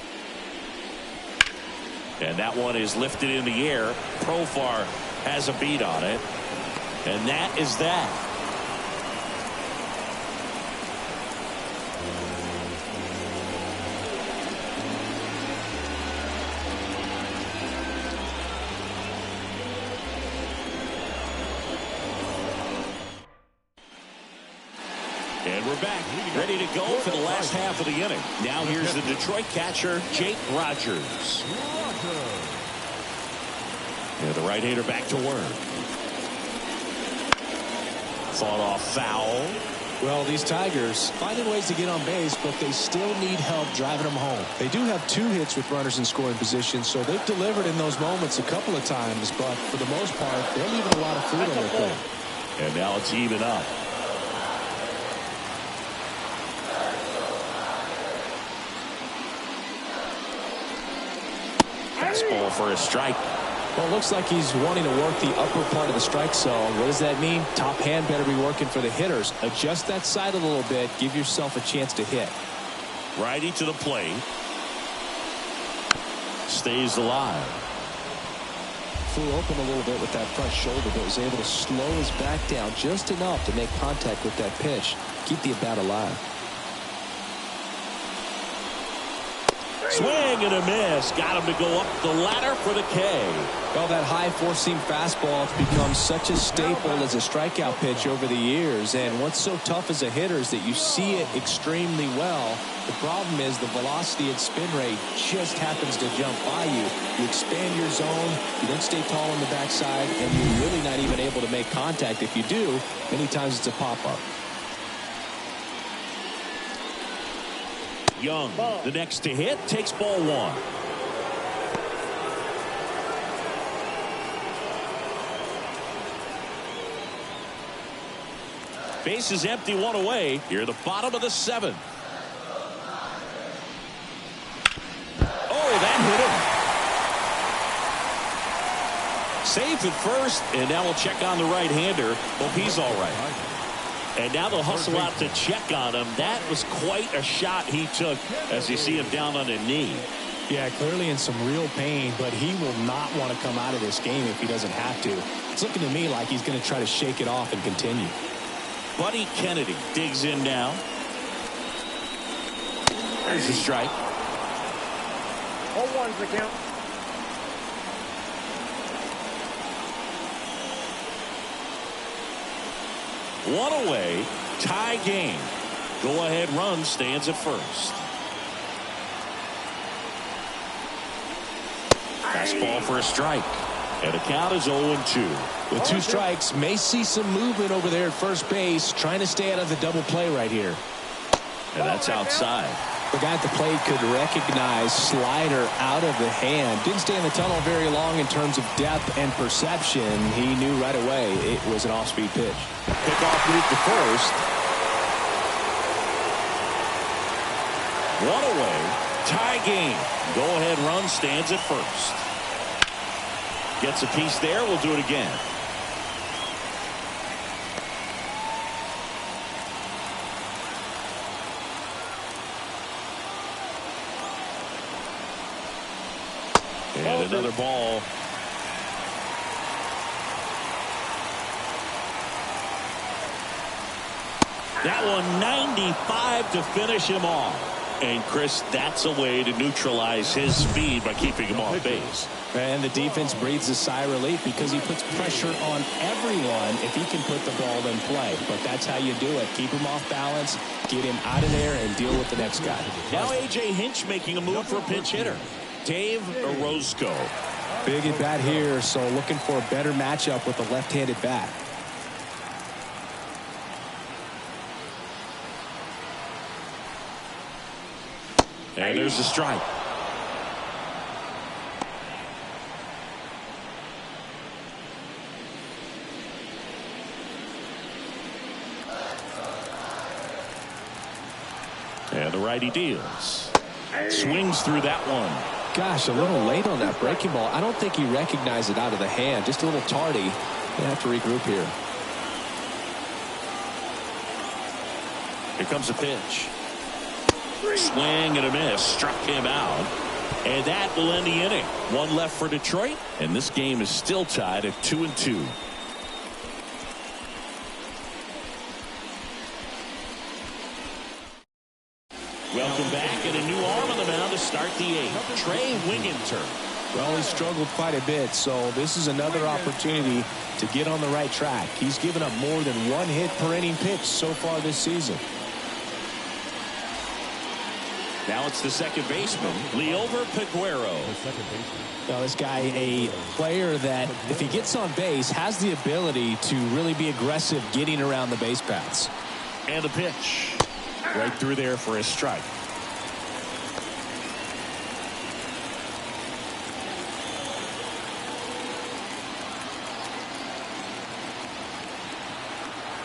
And that one is lifted in the air. Profar has a beat on it. And that is that. And we're back, ready to go for the last half of the inning. Now here's the Detroit catcher, Jake Rogers. Yeah, the right-hander back to work. Fought off foul. Well, these Tigers finding ways to get on base, but they still need help driving them home. They do have 2 hits with runners in scoring position, so they've delivered in those moments a couple of times, but for the most part, they're leaving a lot of food on their plate. And now it's even up. Fastball for a strike. Well, it looks like he's wanting to work the upper part of the strike zone. What does that mean? Top hand better be working for the hitters. Adjust that side a little bit. Give yourself a chance to hit. Righty to the plate. Stays alive. Flew open a little bit with that front shoulder, but was able to slow his back down just enough to make contact with that pitch. Keep the at-bat alive. Swing and a miss. Got him to go up the ladder for the K. Well, that high four-seam fastball has become such a staple as a strikeout pitch over the years. And what's so tough as a hitter is that you see it extremely well. The problem is the velocity and spin rate just happens to jump by you. You expand your zone, you don't stay tall on the backside, and you're really not even able to make contact. If you do, many times it's a pop-up. Young, the next to hit, takes ball 1. Base is empty, 1 away. Here at the bottom of the 7th. Oh, that hit him. Safe at first, and now we'll check on the right-hander. Hope he's all right. And now they'll hustle out to check on him. That was quite a shot he took as you see him down on a knee. Yeah, clearly in some real pain, but he will not want to come out of this game if he doesn't have to. It's looking to me like he's going to try to shake it off and continue. Buddy Kennedy digs in now. There's a strike. 0-1's the count. One away, tie game. Go-ahead run stands at first. Fastball for a strike. And the count is 0-2. With 2 strikes, may see some movement over there at first base, trying to stay out of the double play right here. And that's outside. The guy at the plate could recognize slider out of the hand. Didn't stay in the tunnel very long in terms of depth and perception. He knew right away it was an off-speed pitch. Pickoff move to first. One away. Tie game. Go-ahead run stands at first. Gets a piece there. We'll do it again. And another ball. That one 95 to finish him off. And Chris, that's a way to neutralize his speed by keeping him off base. And the defense breathes a sigh of relief because he puts pressure on everyone if he can put the ball in play. But that's how you do it. Keep him off balance, get him out of there, and deal with the next guy. Now A.J. Hinch making a move for a pinch hitter. Dave Orozco. Big at bat here, so looking for a better matchup with the left-handed bat. And there's a strike. And the righty deals. Swings through that one. Gosh, a little late on that breaking ball. I don't think he recognized it out of the hand. Just a little tardy. They have to regroup here. Here comes a pitch. Swing and a miss. Struck him out. And that will end the inning. One left for Detroit. And this game is still tied at 2-2. Welcome back, and a new arm on the mound to start the eighth. Trey Wingenter. Well, he struggled quite a bit, so this is another opportunity to get on the right track. He's given up more than one hit per inning pitch so far this season. Now it's the second baseman, Liover Peguero. Now this guy, a player that if he gets on base has the ability to really be aggressive getting around the base paths. And the pitch right through there for a strike.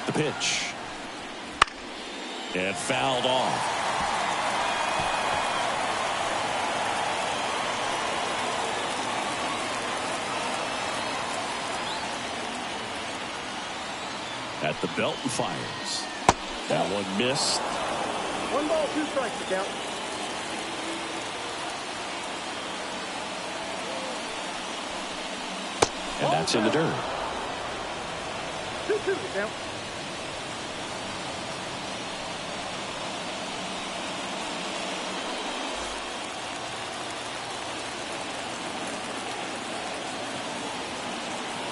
The pitch and fouled off. At the belt and fires. That one missed. 1 ball, 2 strikes to count. And that's in the dirt. 2-2 to count.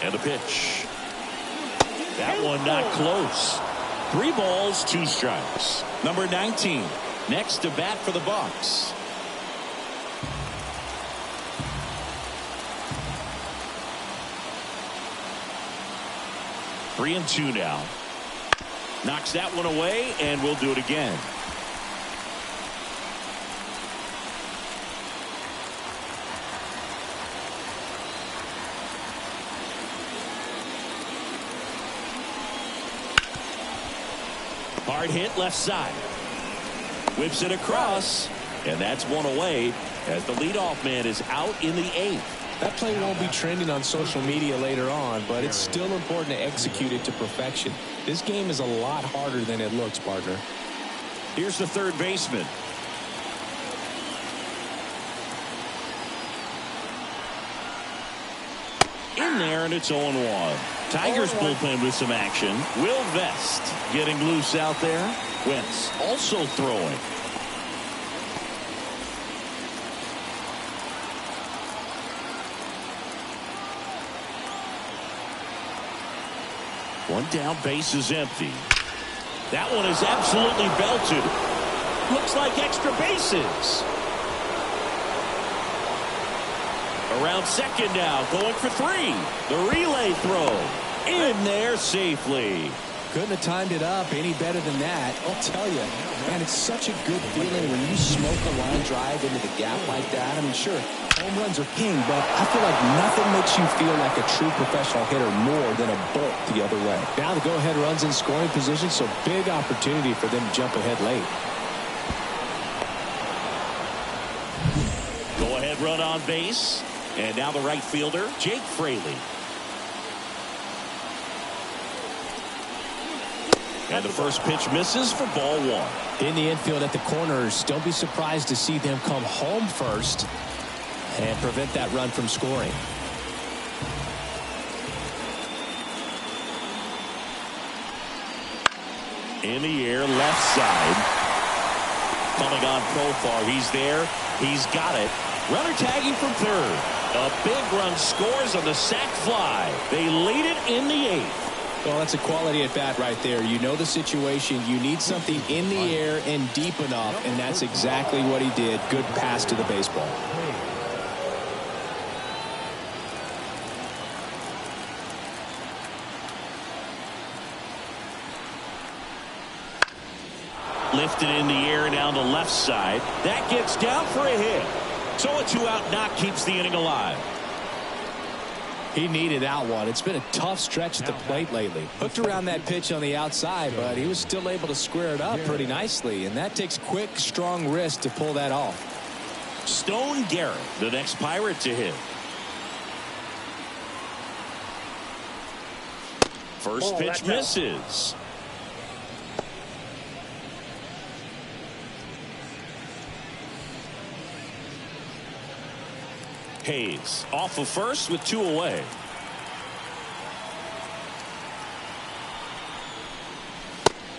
And a pitch. That one not close. 3 balls, 2 strikes. Number 19 next to bat for the Bucs. Three and 2 now. Knocks that one away, and we'll do it again. Hard hit left side. Whips it across, and that's one away as the leadoff man is out in the 8th. That play won't be trending on social media later on, but it's still important to execute it to perfection. This game is a lot harder than it looks, partner. Here's the third baseman. In there, and it's 0-1. Tigers bullpen with some action. Will Vest getting loose out there. Wentz also throwing. One down, base is empty. That one is absolutely belted. Looks like extra bases. Around second now, going for 3. The relay throw in there safely. Couldn't have timed it up any better than that. I'll tell you, man, it's such a good feeling when you smoke a line drive into the gap like that. I mean, sure, home runs are king, but I feel like nothing makes you feel like a true professional hitter more than a bolt the other way. Now the go-ahead runs in scoring position, so big opportunity for them to jump ahead late. Go-ahead run on base, and now the right fielder, Jake Fraley. And the first pitch misses for ball one. In the infield at the corners, don't be surprised to see them come home first and prevent that run from scoring. In the air, left side. Coming on Profar. He's there. He's got it. Runner tagging from third. A big run scores on the sac fly. They lead it in the eighth. Well, that's a quality at bat right there. You know the situation. You need something in the air and deep enough, and that's exactly what he did. Good pass to the baseball. Lifted in the air down the left side. That gets down for a hit. So a 2-out knock keeps the inning alive. He needed that one. It's been a tough stretch at the plate lately. Hooked around that pitch on the outside, but he was still able to square it up pretty nicely, and that takes quick, strong wrist to pull that off. Stone Garrett, the next Pirate to hit. First pitch misses. Hayes off of first with 2 away.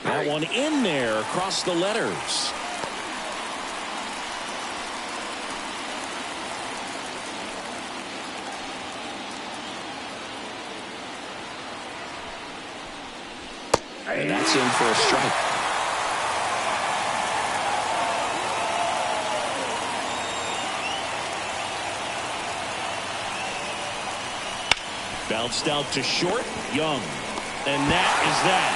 That one in there across the letters. And that's in for a strike. Bounced out to short, Young. And that is that.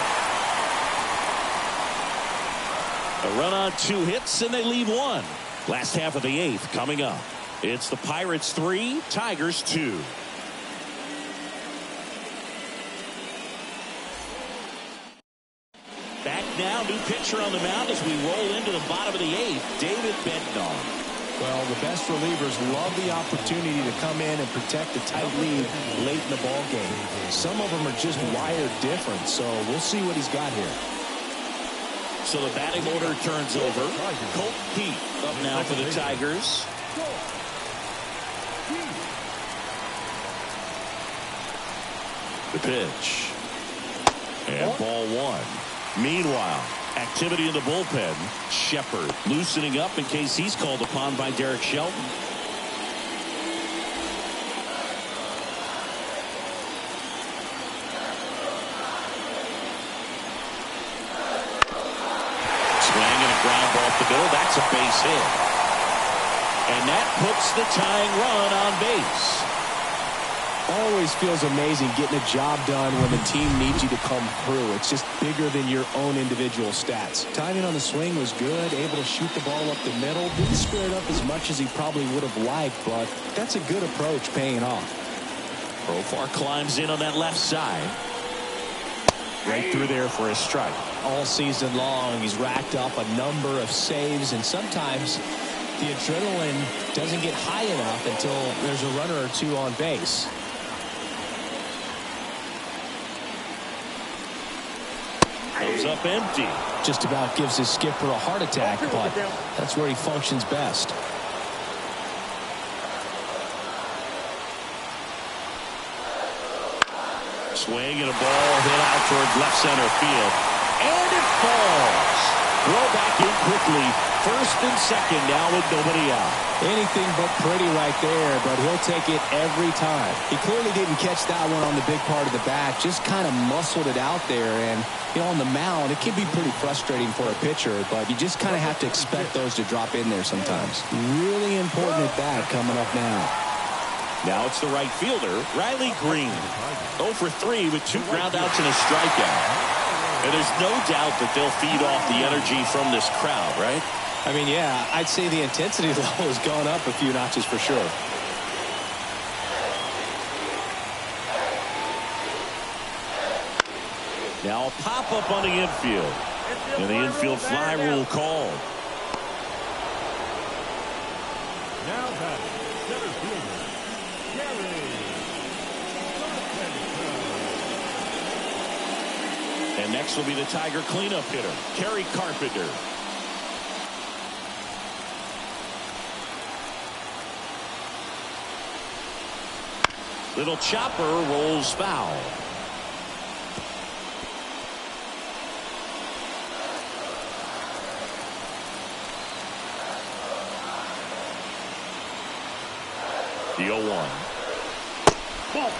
A run on 2 hits, and they leave 1. Last half of the 8th coming up. It's the Pirates 3, Tigers 2. Back now, new pitcher on the mound as we roll into the bottom of the 8th, David Bednar. Well, the best relievers love the opportunity to come in and protect a tight lead late in the ball game. Some of them are just wired different, so we'll see what he's got here. So the batting order turns over. Colt Pete up now for the Tigers. The pitch. And ball 1. Meanwhile, activity in the bullpen. Shepard loosening up in case he's called upon by Derek Shelton. Swing and a ground ball off the middle. That's a base hit. And that puts the tying run on base. Always feels amazing getting a job done when the team needs you to come through. It's just bigger than your own individual stats. Timing on the swing was good, able to shoot the ball up the middle. Didn't square it up as much as he probably would have liked, but that's a good approach paying off. Profar climbs in on that left side. Right through there for a strike. All season long, he's racked up a number of saves, and sometimes the adrenaline doesn't get high enough until there's a runner or 2 on base. Comes up empty. Just about gives his skipper a heart attack, but that's where he functions best. Swing and a ball hit out towards left center field. And it falls. Throw back in quickly. First and second now with nobody out. Anything but pretty right there, but he'll take it every time. He clearly didn't catch that one on the big part of the bat, just kind of muscled it out there. And, you know, on the mound, it can be pretty frustrating for a pitcher, but you just kind of have to expect those to drop in there sometimes. Really important at bat coming up now. Now it's the right fielder, Riley Green. 0 for 3 with 2 groundouts and a strikeout. And there's no doubt that they'll feed off the energy from this crowd, right? I mean, yeah, I'd say the intensity level has gone up a few notches for sure. Now a pop-up on the infield. And the infield fly rule called. Now batting, center fielder, Gary. And next will be the Tiger cleanup hitter, Kerry Carpenter. Little chopper rolls foul. The 0-1. Ball.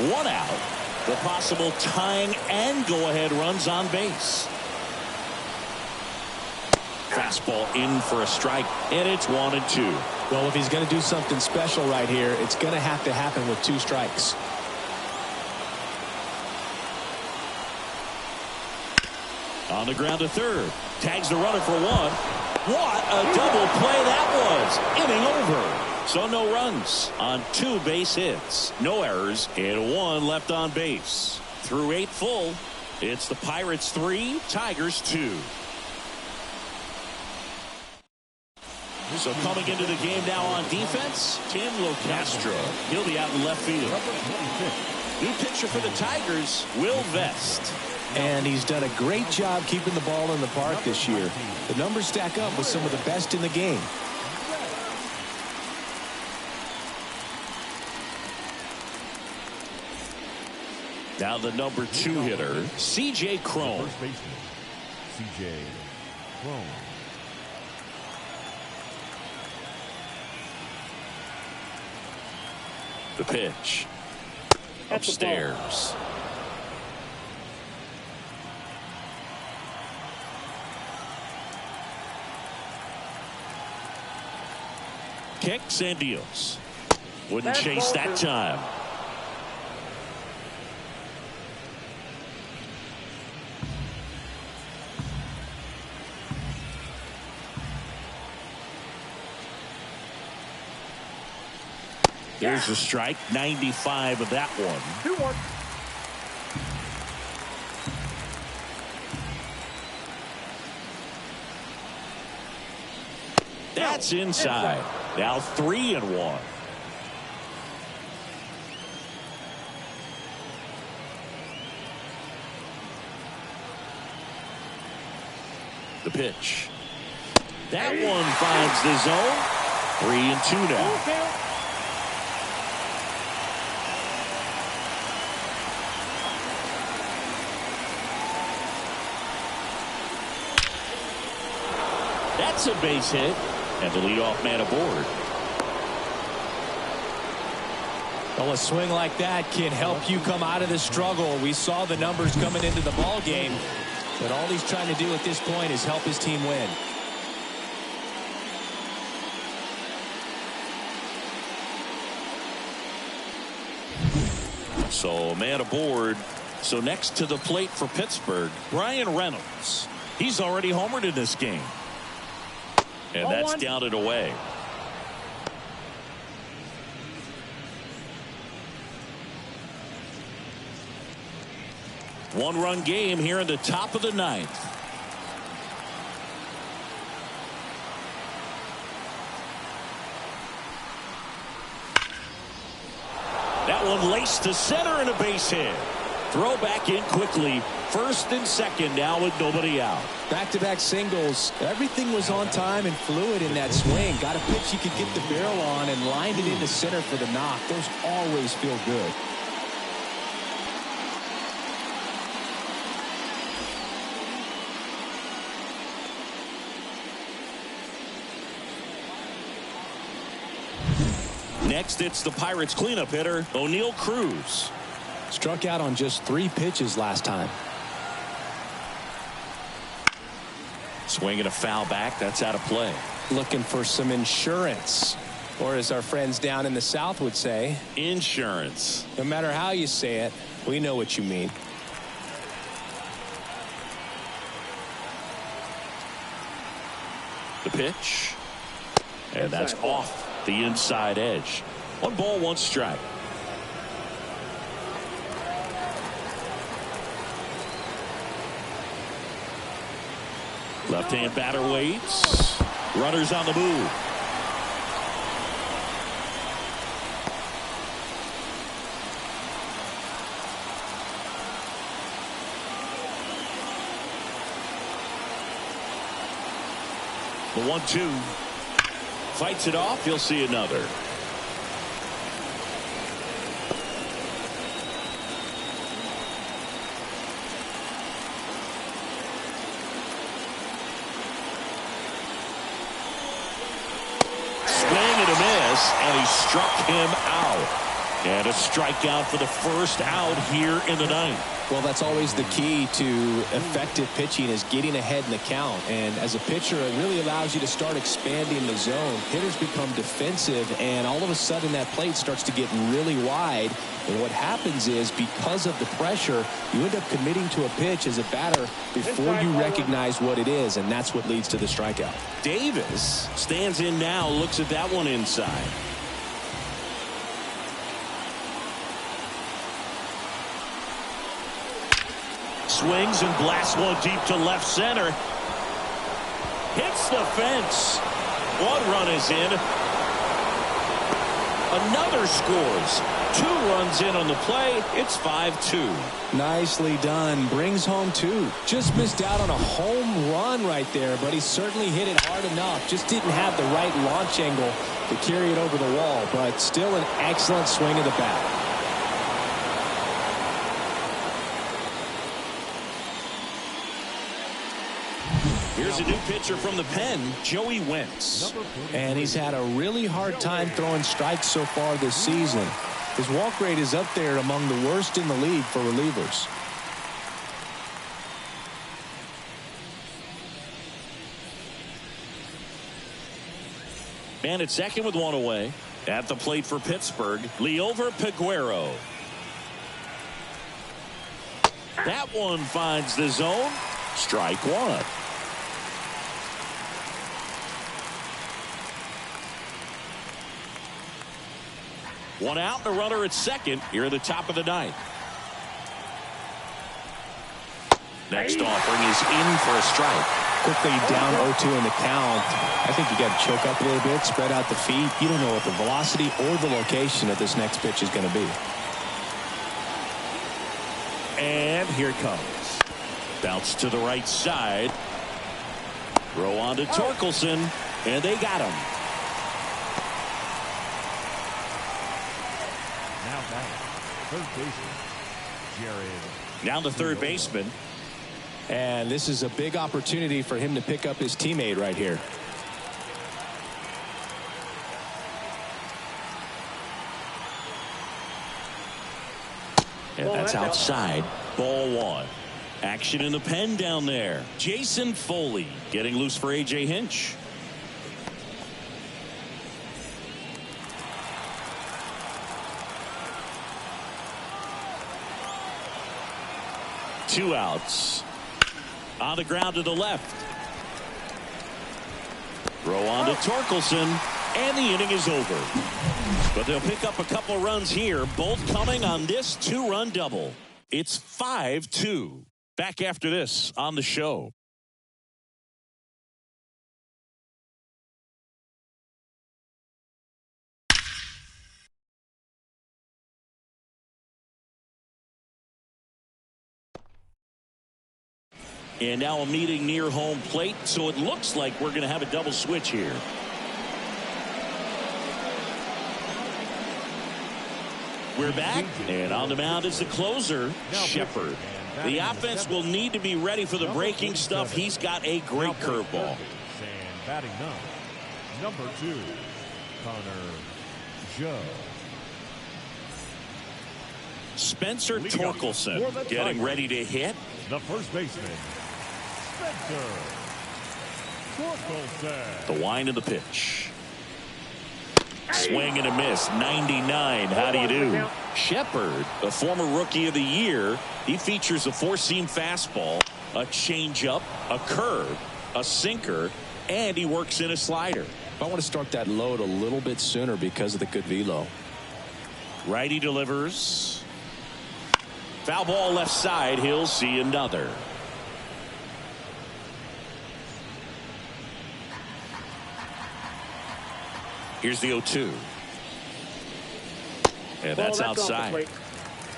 1 out. The possible tying and go-ahead runs on base. Fastball in for a strike, and it's 1-2. Well, if he's going to do something special right here, it's going to have to happen with 2 strikes. On the ground to third. Tags the runner for 1. What a double play that was. Inning over. So no runs on 2 base hits. No errors and 1 left on base. Through 8 full, it's the Pirates 3, Tigers 2. So coming into the game now on defense, Tim Locastro. He'll be out in left field. New pitcher for the Tigers, Will Vest. And he's done a great job keeping the ball in the park this year. The numbers stack up with some of the best in the game. Now the number 2 hitter, C.J. Cron. First baseman, C.J. Cron. The pitch. Upstairs. Kicks and deals. Wouldn't chase that time. There's a strike. 95 of that one. 2-1. That's inside. Now 3-1. The pitch. That one finds the zone. 3-2 now. That's a base hit. And the leadoff man aboard. Well, a swing like that can help you come out of the struggle. We saw the numbers coming into the ball game, but all he's trying to do at this point is help his team win. So man aboard. So next to the plate for Pittsburgh, Brian Reynolds. He's already homered in this game. And that's down and away. One-run game here in the top of the 9th. That one laced to center and a base hit. Throw back in quickly. First and second now with nobody out. Back-to-back singles. Everything was on time and fluid in that swing. Got a pitch he could get the barrel on and lined it into center for the knock. Those always feel good. Next, it's the Pirates cleanup hitter, O'Neal Cruz. Struck out on just 3 pitches last time. Swinging a foul back. That's out of play. Looking for some insurance. Or as our friends down in the South would say, insurance. No matter how you say it, we know what you mean. The pitch. And that's off the inside edge. 1 ball, 1 strike. Left-hand batter waits. Runners on the move. The 1-2. Fights it off. You'll see another. Swing and a miss, and he struck him out. And a strikeout for the first out here in the 9th. Well, that's always the key to effective pitching, is getting ahead in the count. And as a pitcher, it really allows you to start expanding the zone. Hitters become defensive, and all of a sudden that plate starts to get really wide. And what happens is, because of the pressure, you end up committing to a pitch as a batter before you recognize what it is, and that's what leads to the strikeout. Davis stands in now, looks at that one inside. Swings and blasts one deep to left center. Hits the fence. 1 run is in. Another scores. 2 runs in on the play. It's 5-2. Nicely done. Brings home 2. Just missed out on a home run right there, but he certainly hit it hard enough. Just didn't have the right launch angle to carry it over the wall, but still an excellent swing of the bat. Here's a new pitcher from the pen, Joey Wentz. And he's had a really hard time throwing strikes so far this season. His walk rate is up there among the worst in the league for relievers. Man at second with 1 away. At the plate for Pittsburgh, Liover Peguero. That one finds the zone. Strike 1. One out and a runner at second here at the top of the 9th. Next offering is in for a strike. Quickly down 0-2 in the count. I think you got to choke up a little bit, spread out the feet. You don't know what the velocity or the location of this next pitch is going to be. And here it comes. Bounce to the right side. Throw on to Torkelson, and they got him. Third baseman, Jared. Now the third baseman. And this is a big opportunity for him to pick up his teammate right here. And that's outside. Ball 1. Action in the pen down there. Jason Foley getting loose for A.J. Hinch. Two outs. On the ground to the left. Throw on to Torkelson, and the inning is over. But they'll pick up a couple runs here, both coming on this 2-run double. It's 5-2. Back after this on the show. And now a meeting near home plate, so it looks like we're going to have a double switch here. We're back, and on the mound is the closer, Shepard. The offense will need to be ready for the breaking stuff. He's got a great curveball. And batting number 2, Connor Joe. Spencer Torkelson getting ready to hit. The first baseman, Spencer Torkelson. The wind of the pitch. Swing and a miss. 99. How do you do? Shepard, a former Rookie of the Year. He features a four-seam fastball, a changeup, a curve, a sinker, and he works in a slider. I want to start that load a little bit sooner because of the good velo. Righty delivers. Foul ball left side. He'll see another. Here's the 0-2. And that's outside.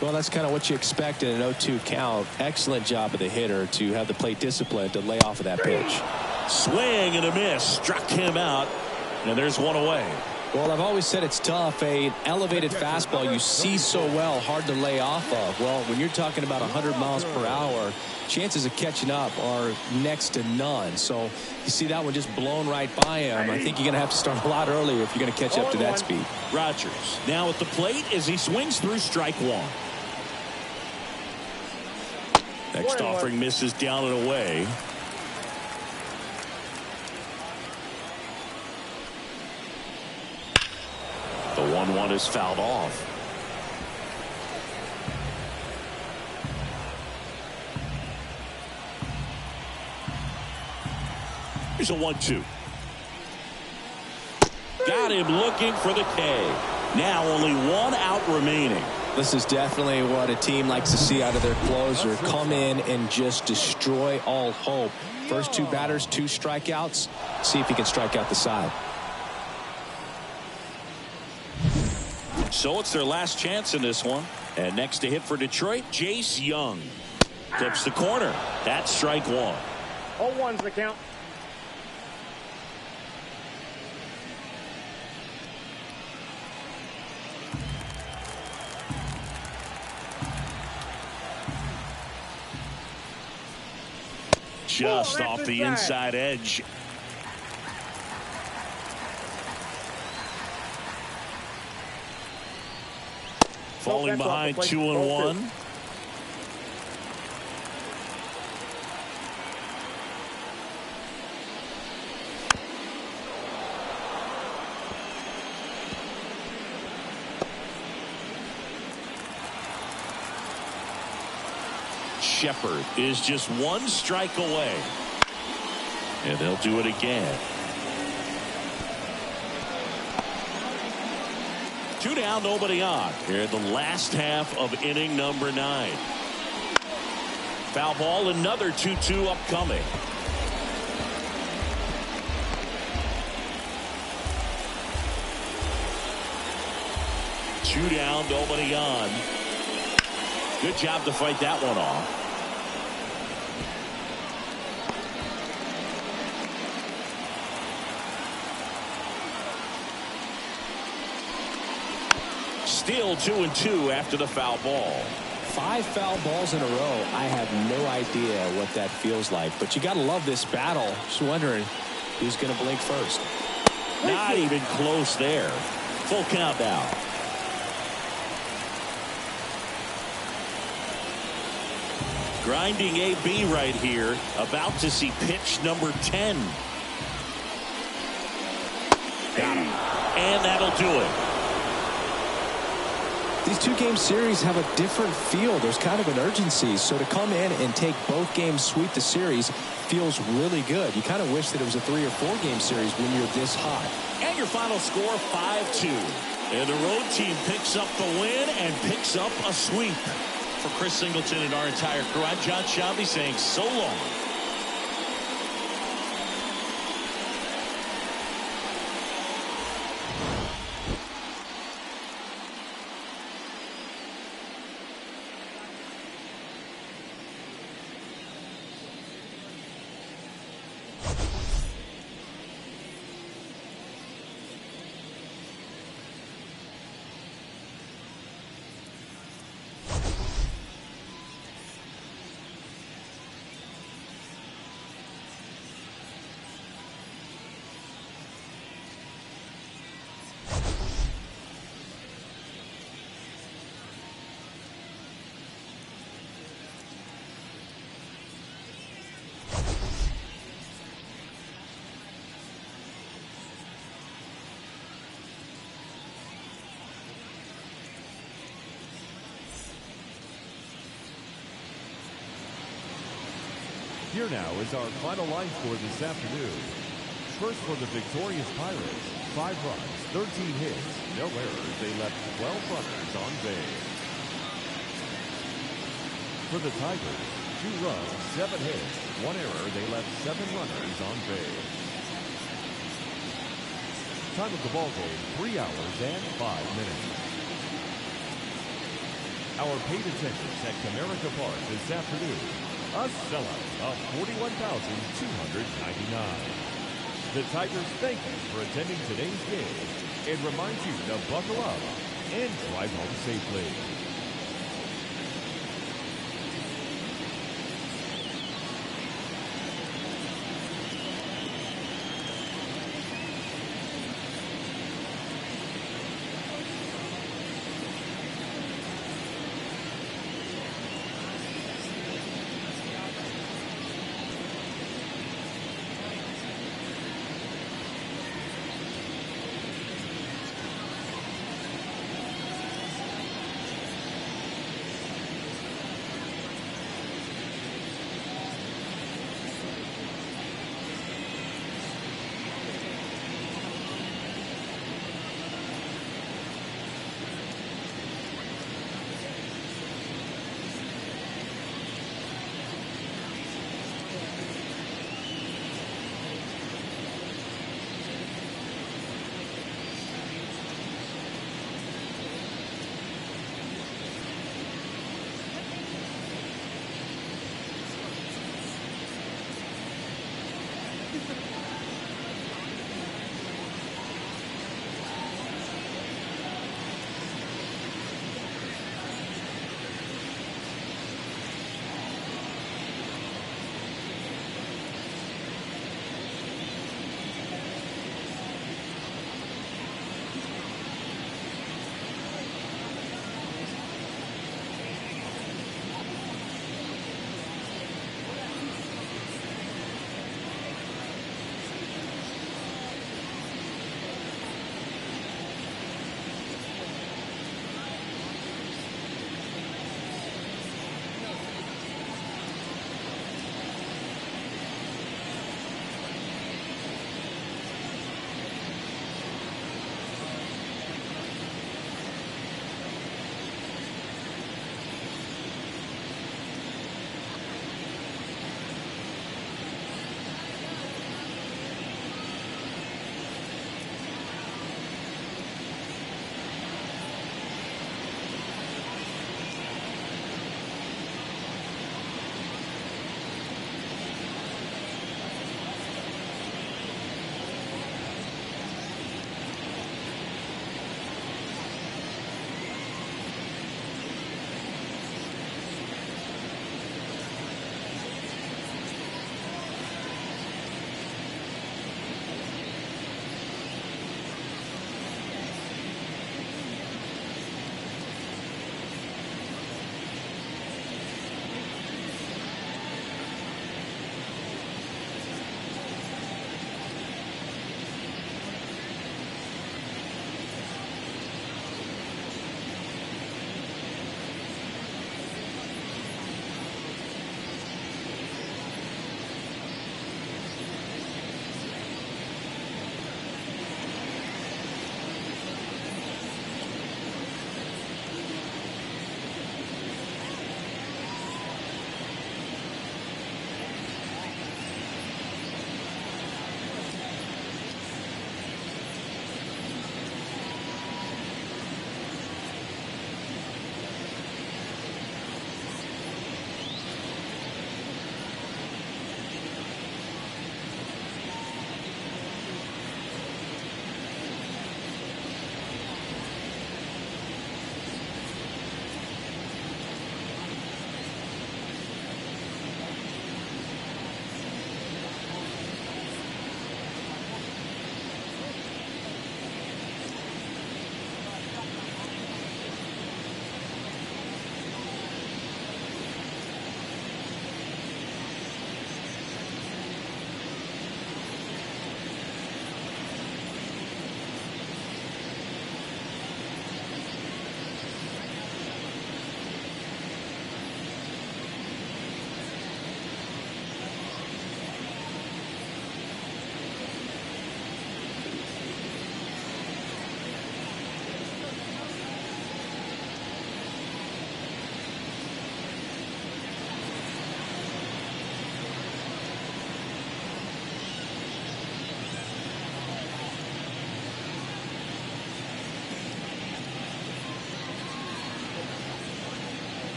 Well, that's kind of what you expect in an 0-2 count. Excellent job of the hitter to have the plate discipline to lay off of that pitch. Swing and a miss. Struck him out. And there's one away. Well, I've always said it's tough. An elevated fastball you see so well, hard to lay off of. Well, when you're talking about 100 miles per hour, chances of catching up are next to none. So you see that one just blown right by him. I think you're going to have to start a lot earlier if you're going to catch up to that speed. Rogers now at the plate as he swings through strike one. Next offering misses down and away. The 1-1 is fouled off. Here's a 1-2. Got him looking for the K. Now only one out remaining. This is definitely what a team likes to see out of their closer. Come in and just destroy all hope. First two batters, 2 strikeouts. See if he can strike out the side. So it's their last chance in this one. And next to hit for Detroit, Jace Young. Tips the corner. That's strike one. 0-1's the count. Just off the inside edge. Falling behind 2-1. Shepard is just 1 strike away. And they'll do it again. 2 down, nobody on. Here in the last half of inning number 9. Foul ball, another 2-2 upcoming. Two down, nobody on. Good job to fight that one off. Still 2-2 after the foul ball. 5 foul balls in a row. I have no idea what that feels like, but you got to love this battle. Just wondering who's going to blink first. Not even close there. Full count now. Grinding AB right here. About to see pitch number 10. Got him. And that'll do it. These 2-game series have a different feel. There's kind of an urgency. So to come in and take both games, sweep the series, feels really good. You kind of wish that it was a 3- or 4-game series when you're this hot. And your final score, 5-2. And the road team picks up the win and picks up a sweep. For Chris Singleton and our entire crew, I'm John Shelby saying so long. Here now is our final line score this afternoon. First for the victorious Pirates, 5 runs, 13 hits, no errors. They left 12 runners on base. For the Tigers, 2 runs, 7 hits, 1 error. They left 7 runners on base. Time of the ball game, 3 hours and 5 minutes. Our paid attendance at Comerica Park this afternoon, a sellout of 41,299. The Tigers thank you for attending today's game and remind you to buckle up and drive home safely.